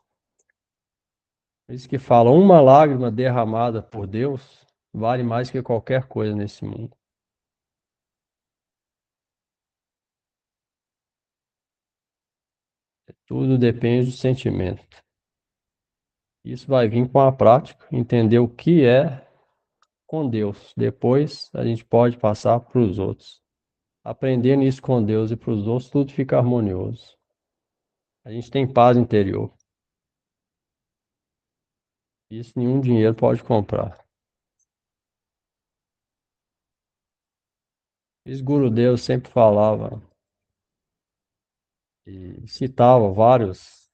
Por isso que fala, uma lágrima derramada por Deus vale mais que qualquer coisa nesse mundo. Tudo depende do sentimento. Isso vai vir com a prática, entender o que é com Deus. Depois a gente pode passar para os outros. Aprendendo isso com Deus e para os outros, tudo fica harmonioso. A gente tem paz interior. Isso nenhum dinheiro pode comprar. Esse Gurudev sempre falava e citava vários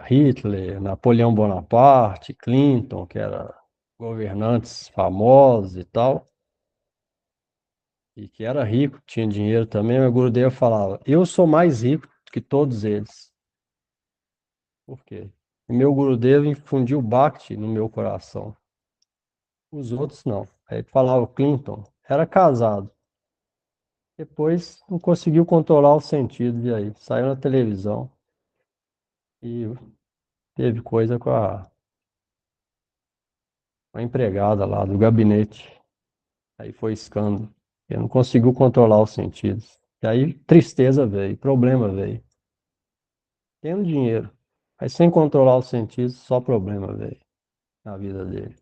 Hitler, Napoleão Bonaparte, Clinton, que eram governantes famosos e tal, e que era rico, tinha dinheiro também, mas o Gurudev falava, eu sou mais rico que todos eles. Por quê? O meu Gurudev infundiu Bhakti no meu coração. Os outros não. Aí ele falava, o Clinton era casado. Depois não conseguiu controlar os sentidos, e aí? Saiu na televisão e teve coisa com a empregada lá do gabinete. Aí foi escândalo. Ele não conseguiu controlar os sentidos. E aí tristeza veio, problema veio. Tendo dinheiro, mas sem controlar os sentidos, só problema veio na vida dele.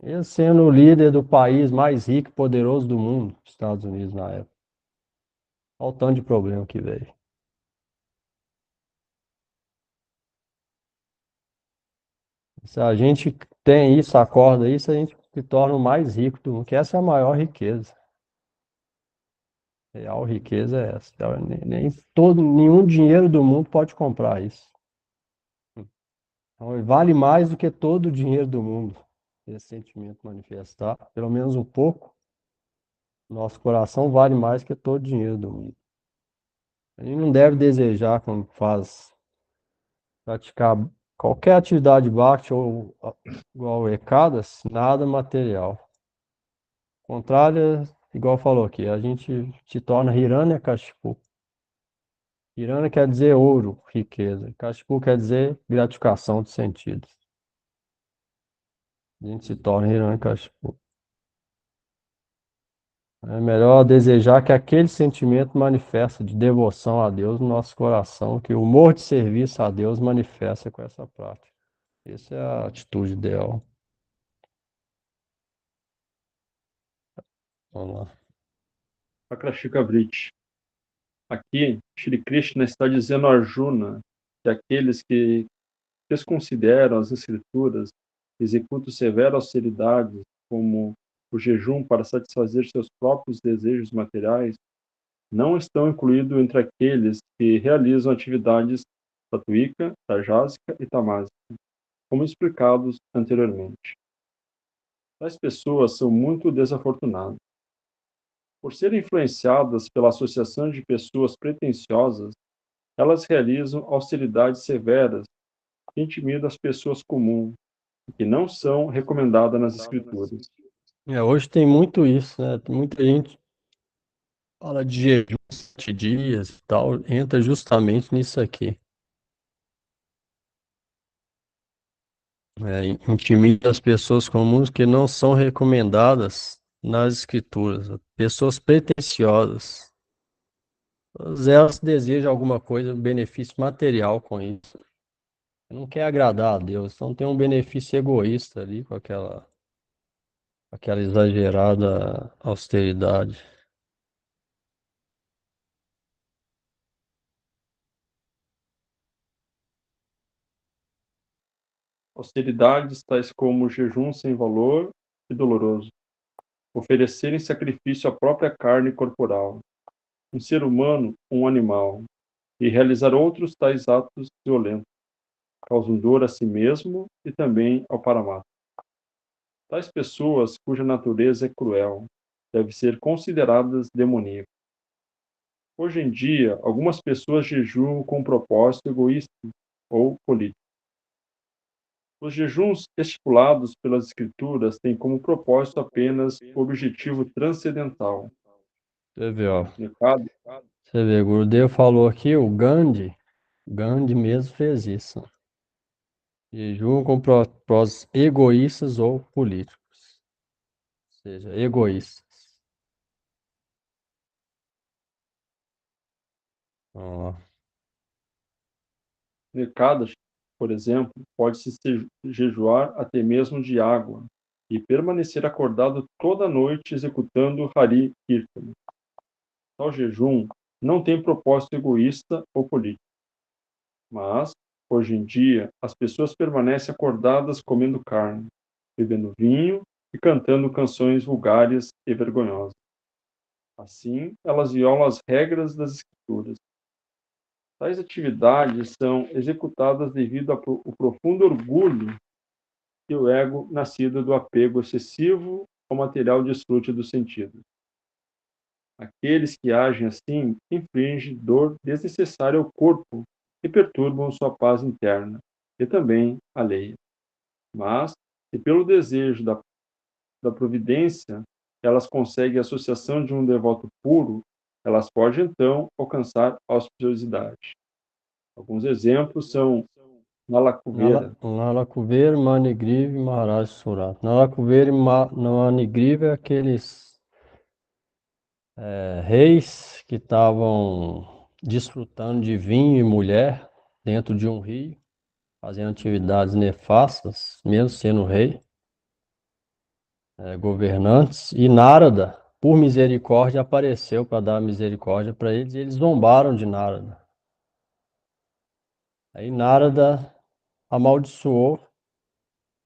Ele sendo o líder do país mais rico e poderoso do mundo, Estados Unidos na época. Olha o tanto de problema que veio. Se a gente tem isso, acorda isso, a gente se torna o mais rico do mundo, que essa é a maior riqueza. Real riqueza é essa. Nenhum dinheiro do mundo pode comprar isso. Então, vale mais do que todo o dinheiro do mundo. Esse sentimento manifestar, pelo menos um pouco, nosso coração vale mais que todo o dinheiro do mundo. A gente não deve desejar, quando faz, praticar qualquer atividade bhakti ou igual Ekadas, nada material. Contrário, igual falou aqui, a gente se torna Hiranyakashipu. Hiranya quer dizer ouro, riqueza. Kashipu quer dizer gratificação de sentidos. A gente se torna Hiranyakashipu. É melhor desejar que aquele sentimento manifesta de devoção a Deus no nosso coração, que o amor de serviço a Deus manifesta com essa prática. Essa é a atitude ideal. Vamos lá. Prakrashika Vritti. Aqui, Shri Krishna está dizendo a Arjuna que aqueles que desconsideram as escrituras, executam severas austeridades, como o jejum para satisfazer seus próprios desejos materiais, não estão incluídos entre aqueles que realizam atividades satúica, tajásica e tamásica, como explicados anteriormente. Tais pessoas são muito desafortunadas. Por serem influenciadas pela associação de pessoas pretensiosas, elas realizam austeridades severas que intimidam as pessoas comuns, que não são recomendadas nas escrituras. Hoje tem muito isso, né? Tem muita gente fala de jejum, 7 dias e tal, entra justamente nisso aqui. Intimida as pessoas comuns que não são recomendadas nas escrituras. Pessoas pretensiosas. Todas elas desejam alguma coisa, um benefício material com isso. Não quer agradar a Deus, então tem um benefício egoísta ali com aquela exagerada austeridade. Austeridades tais como jejum sem valor e doloroso, oferecer em sacrifício a própria carne corporal, um ser humano, um animal, e realizar outros tais atos violentos, causam dor a si mesmo e também ao Paramatma. Tais pessoas, cuja natureza é cruel, devem ser consideradas demoníacas. Hoje em dia, algumas pessoas jejuam com um propósito egoísta ou político. Os jejuns estipulados pelas Escrituras têm como propósito apenas o objetivo transcendental. Você vê, ó. Necado, Você vê, o Gurudev falou aqui, Gandhi mesmo fez isso. Jejum com propósitos egoístas ou políticos. Ou seja, egoístas. Vamos lá. Nekadas, por exemplo, pode-se jejuar até mesmo de água e permanecer acordado toda noite executando Hari Kirtana. Tal jejum não tem propósito egoísta ou político, mas, hoje em dia, as pessoas permanecem acordadas comendo carne, bebendo vinho e cantando canções vulgares e vergonhosas. Assim, elas violam as regras das escrituras. Tais atividades são executadas devido ao profundo orgulho e o ego nascido do apego excessivo ao material desfrute dos sentidos. Aqueles que agem assim infligem dor desnecessária ao corpo e perturbam sua paz interna e também alheia. Mas, se pelo desejo da providência elas conseguem a associação de um devoto puro, elas podem então alcançar auspiciosidade. Alguns exemplos são Nalakuvera. Nalakuver, Manigriva e Maharaj Surat. Nalakuver e Manigriva é aqueles reis que estavam desfrutando de vinho e mulher dentro de um rio, fazendo atividades nefastas, mesmo sendo rei, governantes, e Narada, por misericórdia, apareceu para dar misericórdia para eles, e eles zombaram de Narada. Aí Narada amaldiçoou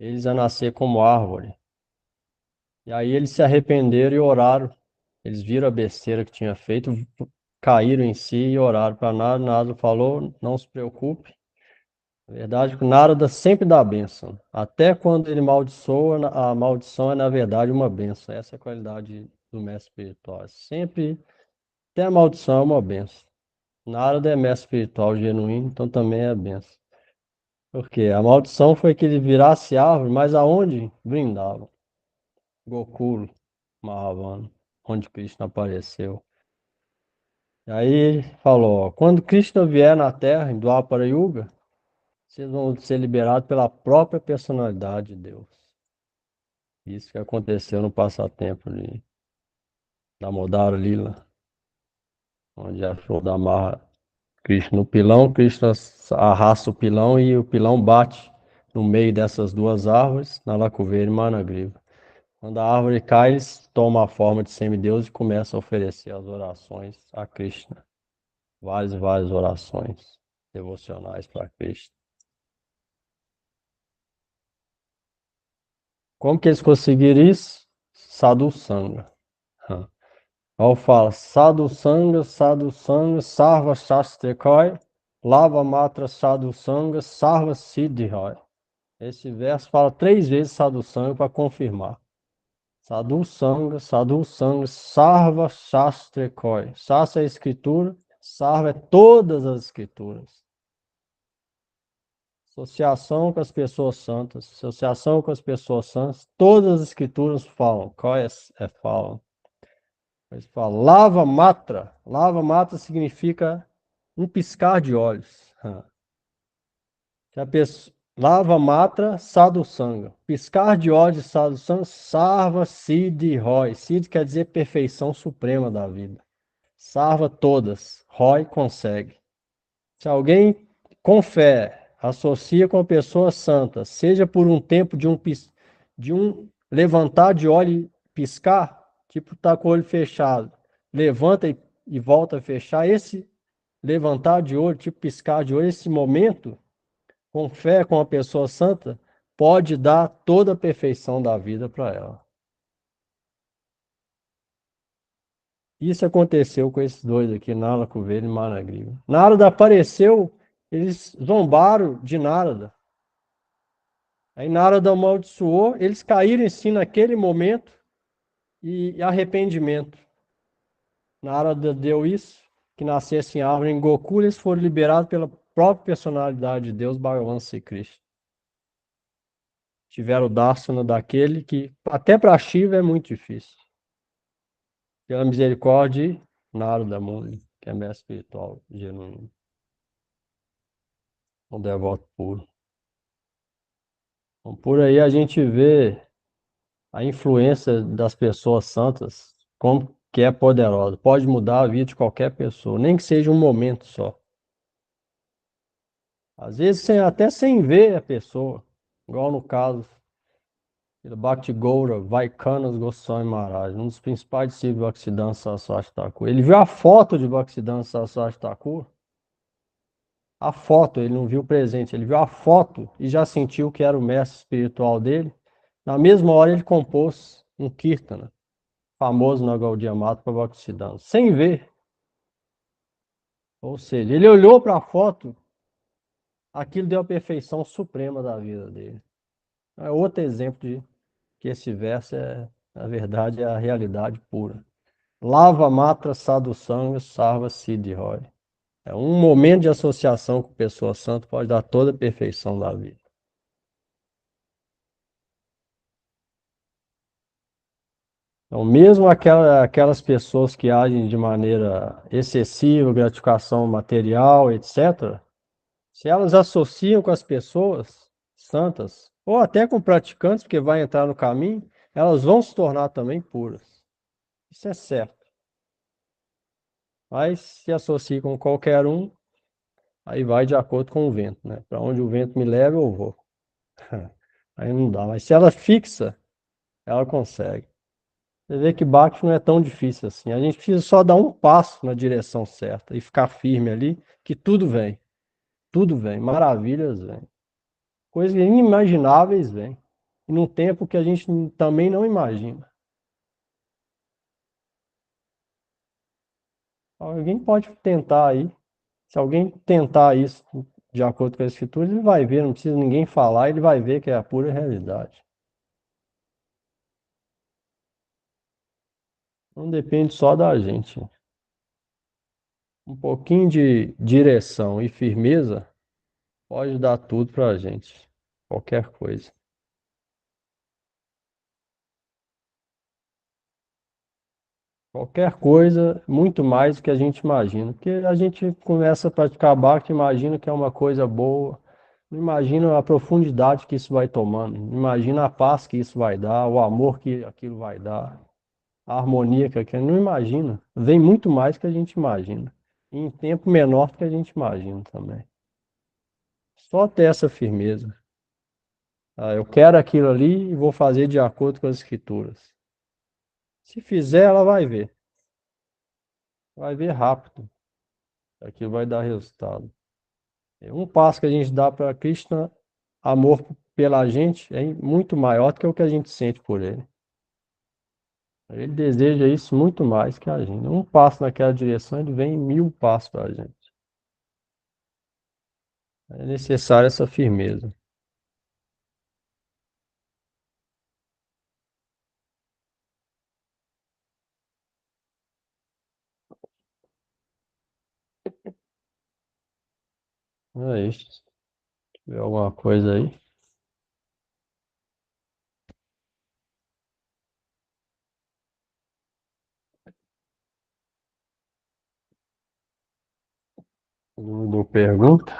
eles a nascer como árvore. E aí eles se arrependeram e oraram. Eles viram a besteira que tinha feito, caíram em si e oraram para Narada. Narada falou, não se preocupe. Na verdade, o Narada sempre dá bênção. Até quando ele amaldiçoa, a maldição é, na verdade, uma bênção. Essa é a qualidade do mestre espiritual. Sempre, até a maldição é uma bênção. Narada é mestre espiritual genuíno, então também é bênção. Porque a maldição foi que ele virasse árvore, mas aonde? Brindavam. Gokula, Mahavana, onde Krishna apareceu. E aí ele falou, ó, quando Krishna vier na Terra, em Dwapara Yuga, vocês vão ser liberados pela própria personalidade de Deus. Isso que aconteceu no passatempo da Modara Lila, onde achou da amarra Krishna no pilão, Krishna arrasta o pilão e o pilão bate no meio dessas duas árvores, na Nalakuver e Managriva. Quando a árvore cai, eles tomam a forma de semideus e começam a oferecer as orações a Krishna. Várias e várias orações devocionais para Krishna. Como que eles conseguiram isso? Sadhu Sangha. Ao fala Sadhu Sangha, Sarva Shastrekoi, Lava Matra Sadhu Sangha, Sarva Siddhoi. Esse verso fala 3 vezes Sadhu Sangha para confirmar. Sadhu Sangha, Sarva Shastrekoi. Shastra é a escritura, Sarva é todas as escrituras. Associação com as pessoas santas, associação com as pessoas santas, todas as escrituras falam, falam. Eles falam, lava matra significa um piscar de olhos. Se a pessoa, lava matra, sadhu sangha, piscar de olhos de sadhu sangha, sarva siddhi roy, siddhi quer dizer perfeição suprema da vida. Sarva todas, roy consegue. Se alguém com fé associa com a pessoa santa, seja por um tempo de um levantar de olho e piscar, tipo tá com o olho fechado, levanta e volta a fechar, esse levantar de olho, tipo piscar de olho, esse momento, com fé com a pessoa santa, pode dar toda a perfeição da vida para ela. Isso aconteceu com esses dois aqui, Nalakuver e Managriva. Narada apareceu, eles zombaram de Narada. Aí Narada amaldiçoou, eles caíram em si naquele momento e arrependimento. Narada deu isso, que nascesse em árvore em Gokula, eles foram liberados pela própria personalidade de Deus, Bhagavan Sri Krishna. Tiveram o darsana daquele que até para Shiva é muito difícil. Pela misericórdia, Narada Muni, que é mestre espiritual genuíno. Um devoto puro. Então, por aí a gente vê a influência das pessoas santas, como que é poderosa. Pode mudar a vida de qualquer pessoa, nem que seja um momento só. Às vezes até sem ver a pessoa, igual no caso do Bhakti Goura Vaikanas Goswami Maharaj, um dos principais discípulos de Bhaktisiddhanta Saraswati Thakur. Ele viu a foto de Bhaktisiddhanta Saraswati Thakur, a foto, ele não viu o presente, ele viu a foto e já sentiu que era o mestre espiritual dele Na mesma hora ele compôs um Kirtana, famoso na Gaudiya Mata para Bhaktisiddhanta, sem ver. Ou seja, ele olhou para a foto, aquilo deu a perfeição suprema da vida dele. É outro exemplo de que esse verso é, na verdade, é a realidade pura. Lava matra sadhu sangha sarva siddhi roy. É um momento de associação com pessoa santa pode dar toda a perfeição da vida. Então, mesmo aquelas pessoas que agem de maneira excessiva, gratificação material, etc., se elas associam com as pessoas santas, ou até com praticantes, porque vai entrar no caminho, elas vão se tornar também puras. Isso é certo. Mas se associa com qualquer um, aí vai de acordo com o vento, né? Para onde o vento me leva, eu vou. Aí não dá. Mas se ela fixa, ela consegue. Você vê que Bhakti não é tão difícil assim. A gente precisa só dar um passo na direção certa e ficar firme ali, que tudo vem, maravilhas vêm, coisas inimagináveis vêm, e num tempo que a gente também não imagina. Alguém pode tentar aí, se alguém tentar isso de acordo com a escritura, ele vai ver, não precisa ninguém falar, ele vai ver que é a pura realidade. Não depende só da gente. Um pouquinho de direção e firmeza pode dar tudo pra gente. Qualquer coisa. Qualquer coisa, muito mais do que a gente imagina. Porque a gente começa a praticar Bhakti, imagina que é uma coisa boa, não imagina a profundidade que isso vai tomando, não imagina a paz que isso vai dar, o amor que aquilo vai dar, a harmonia que aquilo não imagina. Vem muito mais do que a gente imagina. E em tempo menor do que a gente imagina também. Só ter essa firmeza. Ah, eu quero aquilo ali e vou fazer de acordo com as escrituras. Se fizer, ela vai ver. Vai ver rápido. Aquilo vai dar resultado. Um passo que a gente dá para Krishna, amor pela gente, é muito maior do que o que a gente sente por ele. Ele deseja isso muito mais que a gente. Um passo naquela direção, ele vem 1000 passos para a gente. É necessário essa firmeza. É isso. Se tiver alguma coisa aí. Não pergunta.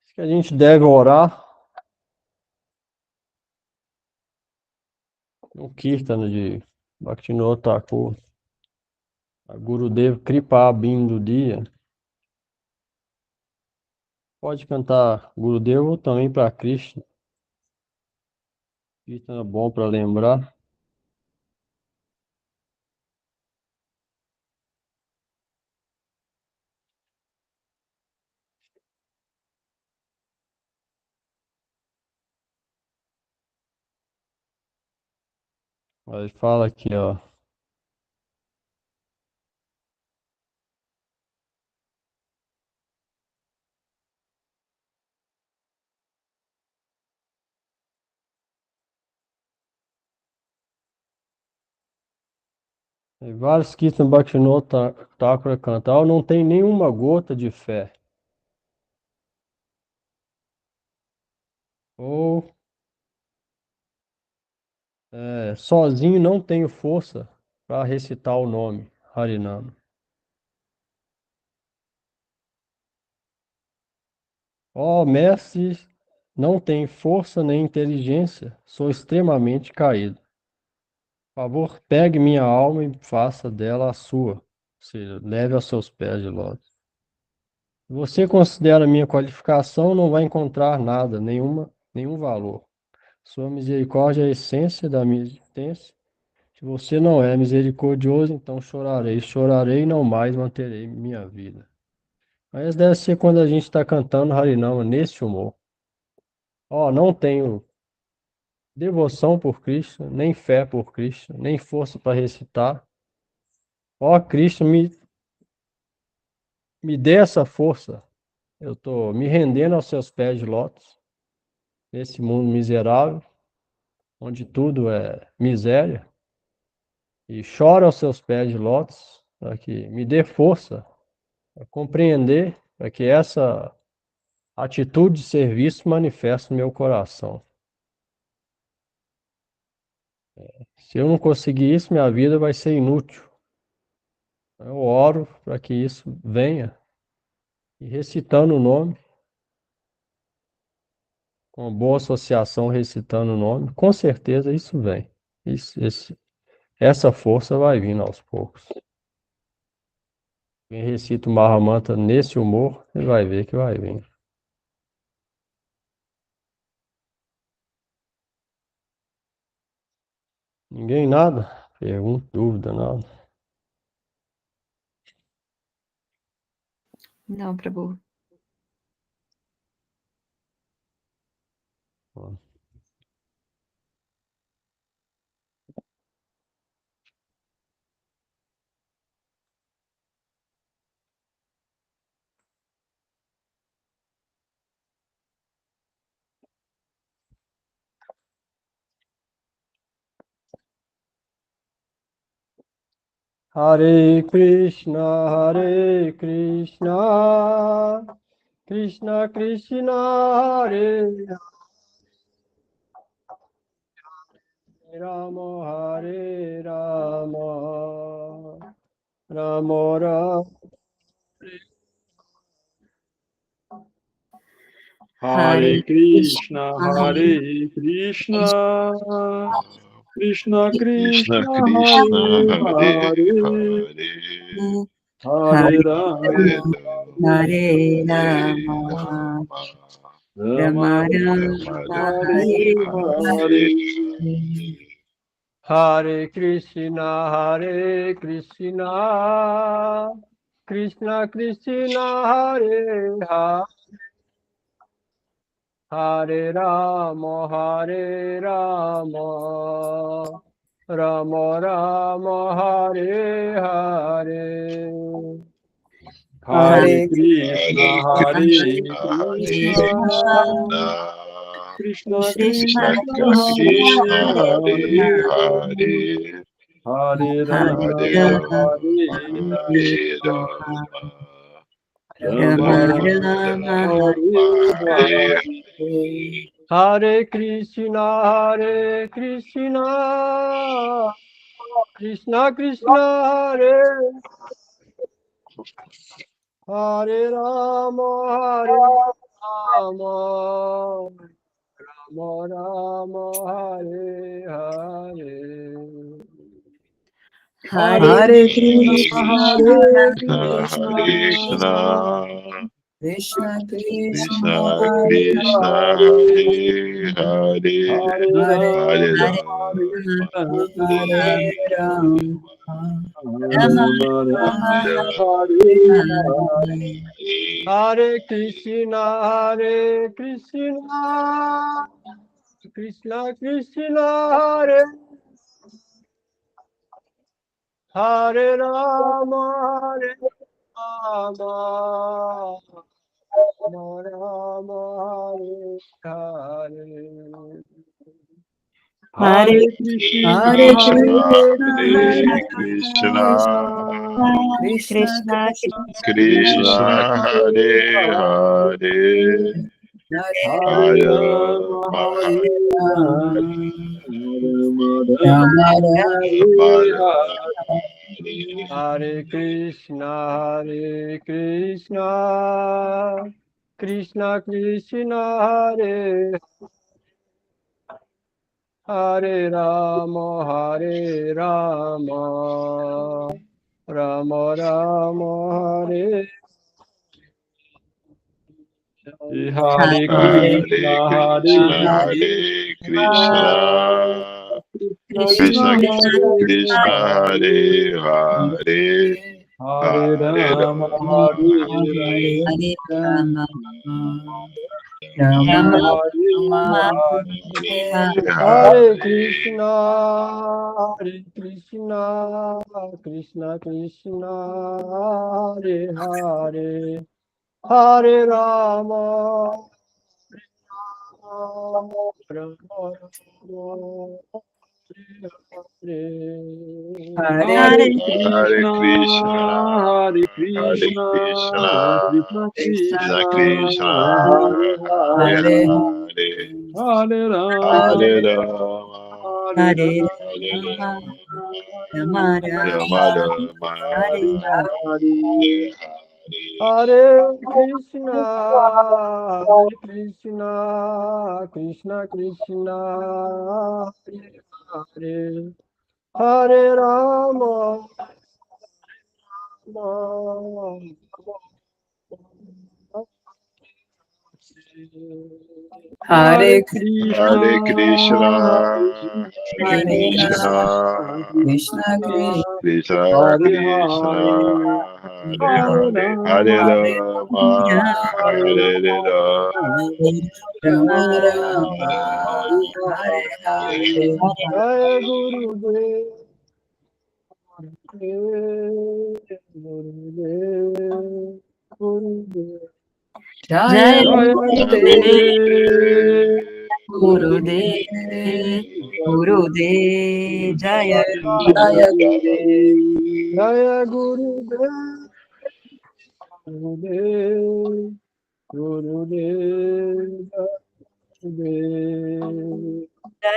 Acho que a gente deve orar no Kirtana de Bhaktivinoda Thakur, a Gurudev Kripa Bindu Dia. Pode cantar Gurudev ou também para Krishna. Kirtana é bom para lembrar. Aí fala aqui, ó. Tem vários Kirtan Bhaktivinoda Thakur cantar, não tem nenhuma gota de fé. Ou sozinho não tenho força para recitar o nome, Harinama. Ó mestre, não tenho força nem inteligência, sou extremamente caído. Por favor, pegue minha alma e faça dela a sua. Ou seja, leve aos seus pés de lótus. Se você considera minha qualificação, não vai encontrar nada, nenhum valor. Sua misericórdia é a essência da minha existência. Se você não é misericordioso, então chorarei, chorarei e não mais manterei minha vida. Mas deve ser quando a gente está cantando Harinama nesse humor. Ó, não tenho devoção por Cristo, nem fé por Cristo, nem força para recitar. Ó, Cristo, me dê essa força. Eu estou me rendendo aos seus pés de lótus, nesse mundo miserável, onde tudo é miséria, e choro aos seus pés de lótus, para que me dê força para compreender, para que essa atitude de serviço manifeste no meu coração. Se eu não conseguir isso, minha vida vai ser inútil. Eu oro para que isso venha, e recitando o nome, com uma boa associação recitando o nome, com certeza isso vem. Essa força vai vindo aos poucos. Quem recita o Mahamanta nesse humor, ele vai ver que vai vir. Ninguém nada? Pergunta, dúvida, nada. Não, Prabhu. Hare Krishna, Krishna Krishna, Hare Rama, Hare Rama, Rama Rama. Hare Krishna, Hare Krishna, Krishna Krishna Krishna, Krishna Hare Hare Hare, Hare Hare Rama, Hare Hare Rama, Rama Rama Rama, Rama, Hare Hare Hare. Hare Krishna, Hare Krishna, Krishna Krishna, Hare Hare, Hare Rama, Hare Rama, Rama Rama, Hare Hare. Hare Hare Krishna, Hare Hare Krishna, Krishna, Hare Krishna, Krishna Krishna Krishna, Krishna, Hare Hare Hare, Hare, Hare Hare Rama, Rama, Hare Hare Rama, Rama, Rama Rama, Rama, Hare Hare Hare. Hare Krishna, Hare Krishna, Krishna Krishna, Hare Rama, Rama, Rama, Hare Hare. Hare Hare Krishna, Krishna, Hare Krishna, Krishna, Hare Krishna, Krishna Krishna, Krishna Hare Krishna, Hare Hare Hare, Hare Hare Hare Rama, Rama, Hare Hare Ram, Rama, Rama Rama, Hare Rama, Rama, Hare Krishna, Hare Krishna, Krishna Krishna, Hare Rama, Rama, Rama, Hare Hare. Hare Hare Krishna, Hare Hare Krishna, Krishna, Hare Krishna, Krishna, Krishna Krishna Krishna Krishna Hare Hare Hare, Hare Hare Hare Rama, Rama, Hare Rama, Ram, Rama Rama Rama, Rama Hare Rama, Hare. Hare Krishna, Hare Krishna, Krishna Krishna, Hare Rama, Hare Rama, Rama Rama, Hare Hare Hare Krishna, Hare Hare Krishna, Hare Hare Krishna, Krishna Krishna, Hare Hare, Hare Hare Rama, Rama, Hare Hare Hare Rama, Rama, Rama Hare Hare Hare Hare. Krishna, Krishna Krishna, Hare Hare, Hare Rama, Rama Hare Hare Hare Hare Krishna, Hare Hare Krishna, Krishna, Krishna Krishna Krishna, Krishna, Hare Hare Hare Hare, Hare, Hare Rama, Hare Hare Rama, Hare Hare Hare Rama, Rama, Rama Rama Rama, Rama, Hare Hare, Hare Hare Krishna, Krishna Krishna, Hare Hare Rama, Hare Hare Krishna, Hare Krishna, Hare Hare Hare Krishna, Rama, Krishna Krishna, Krishna, Krishna Hare Krishna, Hare, Hare Hare Hare, Hare Rama, Hare Rama, Hare Hare Rama, Rama, Rama Hare Rama, Hare Hare, Jai Gurudev, Gurudev, Gurudev. Jaya Jai Jaya Gurudev, Gurudev, Gurudev, Gurudev, Jaya Jaya Gurudev, Jaya Gurudev, Gurudev, Gurudev, Gurudev.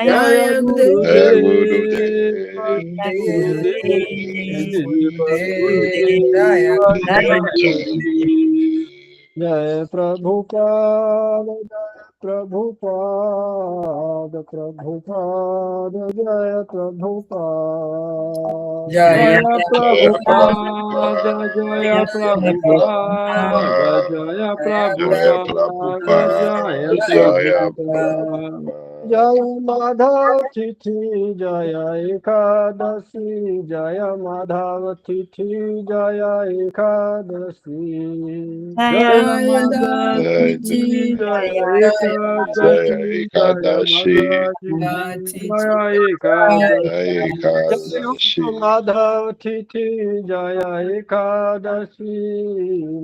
Jaya Jaya Jaya Gurudev, Gurudev, Gurudev, Jaya Jaya Gurudev, Jai Prabhupada, Jai Prabhupada, Prabhupada, Jai Prabhupada. Jaya Jaya Prabhupada, Jaya Prabhupada, Jaya Jaya Prabhupada, Jaya Prabhupada, Jaya Prabhupada. Jaya Madhav Tithi, Jaya Ekadasi, Jaya Madhav Tithi, Jaya Ekadasi. Jaya Jaya Madhava Jaya Jaya Jaya Ekadasi, Jaya Ekadashi, Madhava Jaya Ekadasi. Jaya Ekadashi, Madhav Tithi Jaya Ekadasi,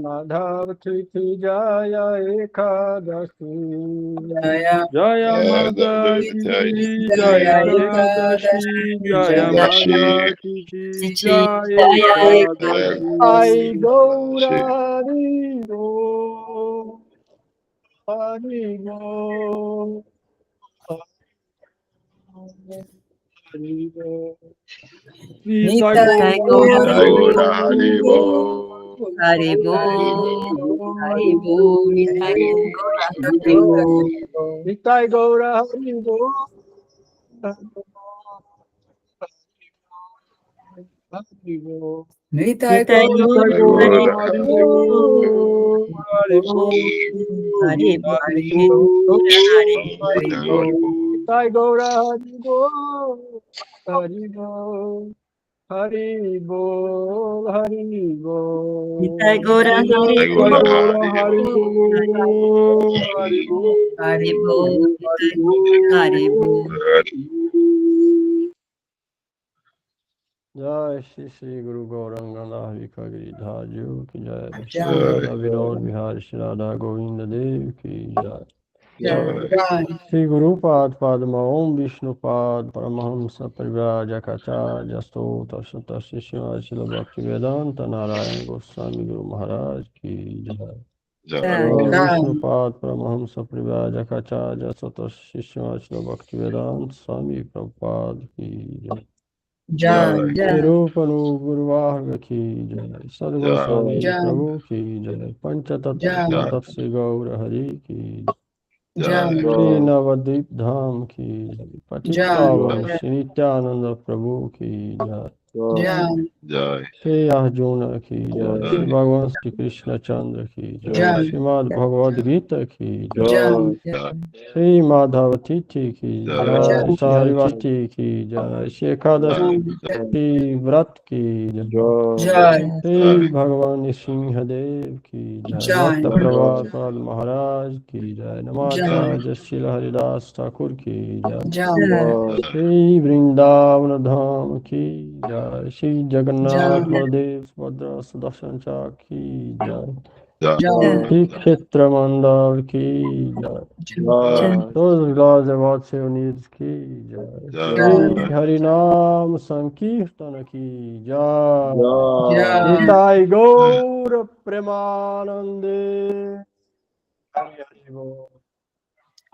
Madhav Tithi Jaya Ekadasi. Jaya Madhava Jaya Ekadashi, Jaya Madhava Jaya I Ekadasi. go Hari Go, Hari Go, Hari Go. Nita Nitai Gaura Gaura Jai Haribo, Gora Haribo, Haribo, Haribo, Nitai Gaura Haribo, Nitai Gaura Haribo, Haribo. Nitai Nitai Nita Jai Gaura Gaura Gora Haribo, Haribo, Haribo, Haribo, Haribo, Gaura Haribo, Jai Haribo, Nitai Gaura Haribo, Haribo, Haribo, Haribo. Nitai Gaura Jai Nita Haribo, Gora Gaura Haribo, Haribo, Haribo, Haribo, Nitai Haribo, Haribo. जय श्री श्री गुरु गौरांग नाविका गिरिधार जी की जय श्री Jai राधा विनोद विहार श्री राधा गोविंद देव की जय Jai श्री गुरुपाद पद्म ओम विष्णुपाद परमहंस परिव्राजकाचार्य स्तोत्र सत शिष्य शिल भक्ति वेदांत नारायण गोस्वामी गुरु महाराज की जय Jai ओम Jai विष्णुपाद परमहंस परिव्राजकाचार्य सत शिष्य शिल भक्ति वेदांत स्वामी प्रभुपाद की जय Jai Jai निरूपणु गुरुवार की जय सदगोस्वामी Jai Jai प्रभु की जय पंचतत्व Jai Jai श्री गौर हरि की Jai Jai श्री नवद्वीप धाम की जय पतित Jai पावन श्री नित्यानंद प्रभु की जय Jai. Jai. Shri Arjuna ki jai, Jai. Shri Bhagavan Shri Krishna Chandra ki jai, Jai. Srimad Bhagavad Gita ki jai, Jai. Jai. Shri Madhavati ki Jai. jai, Jai. Shri Harivati ki jai, Shri Ekadasi Jai. Vrat ki jai, Jai. Shri Bhagavan Sinhadev ki jai, Jai. Bhakta Prabhupada Maharaj ki jai, Namacharya Shri Haridas Thakur ki jai, Jai. Shri Vrindavan Dham ki jai, Shri Jagannath Baladev Subhadra Sudarshan Chak ki jai, Jai. Jai. Shri Kshetra Mandal ki jai, those laws about seven needs ki jai, Jai. Shri Harinam Sankirtana ki jai, Jai. Nitai Gaur Premanande. Hari Hari Bol.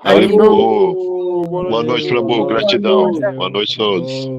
Haribol. Haribol. Boa noite, Prabhu. Gratidão. Boa noite a todos.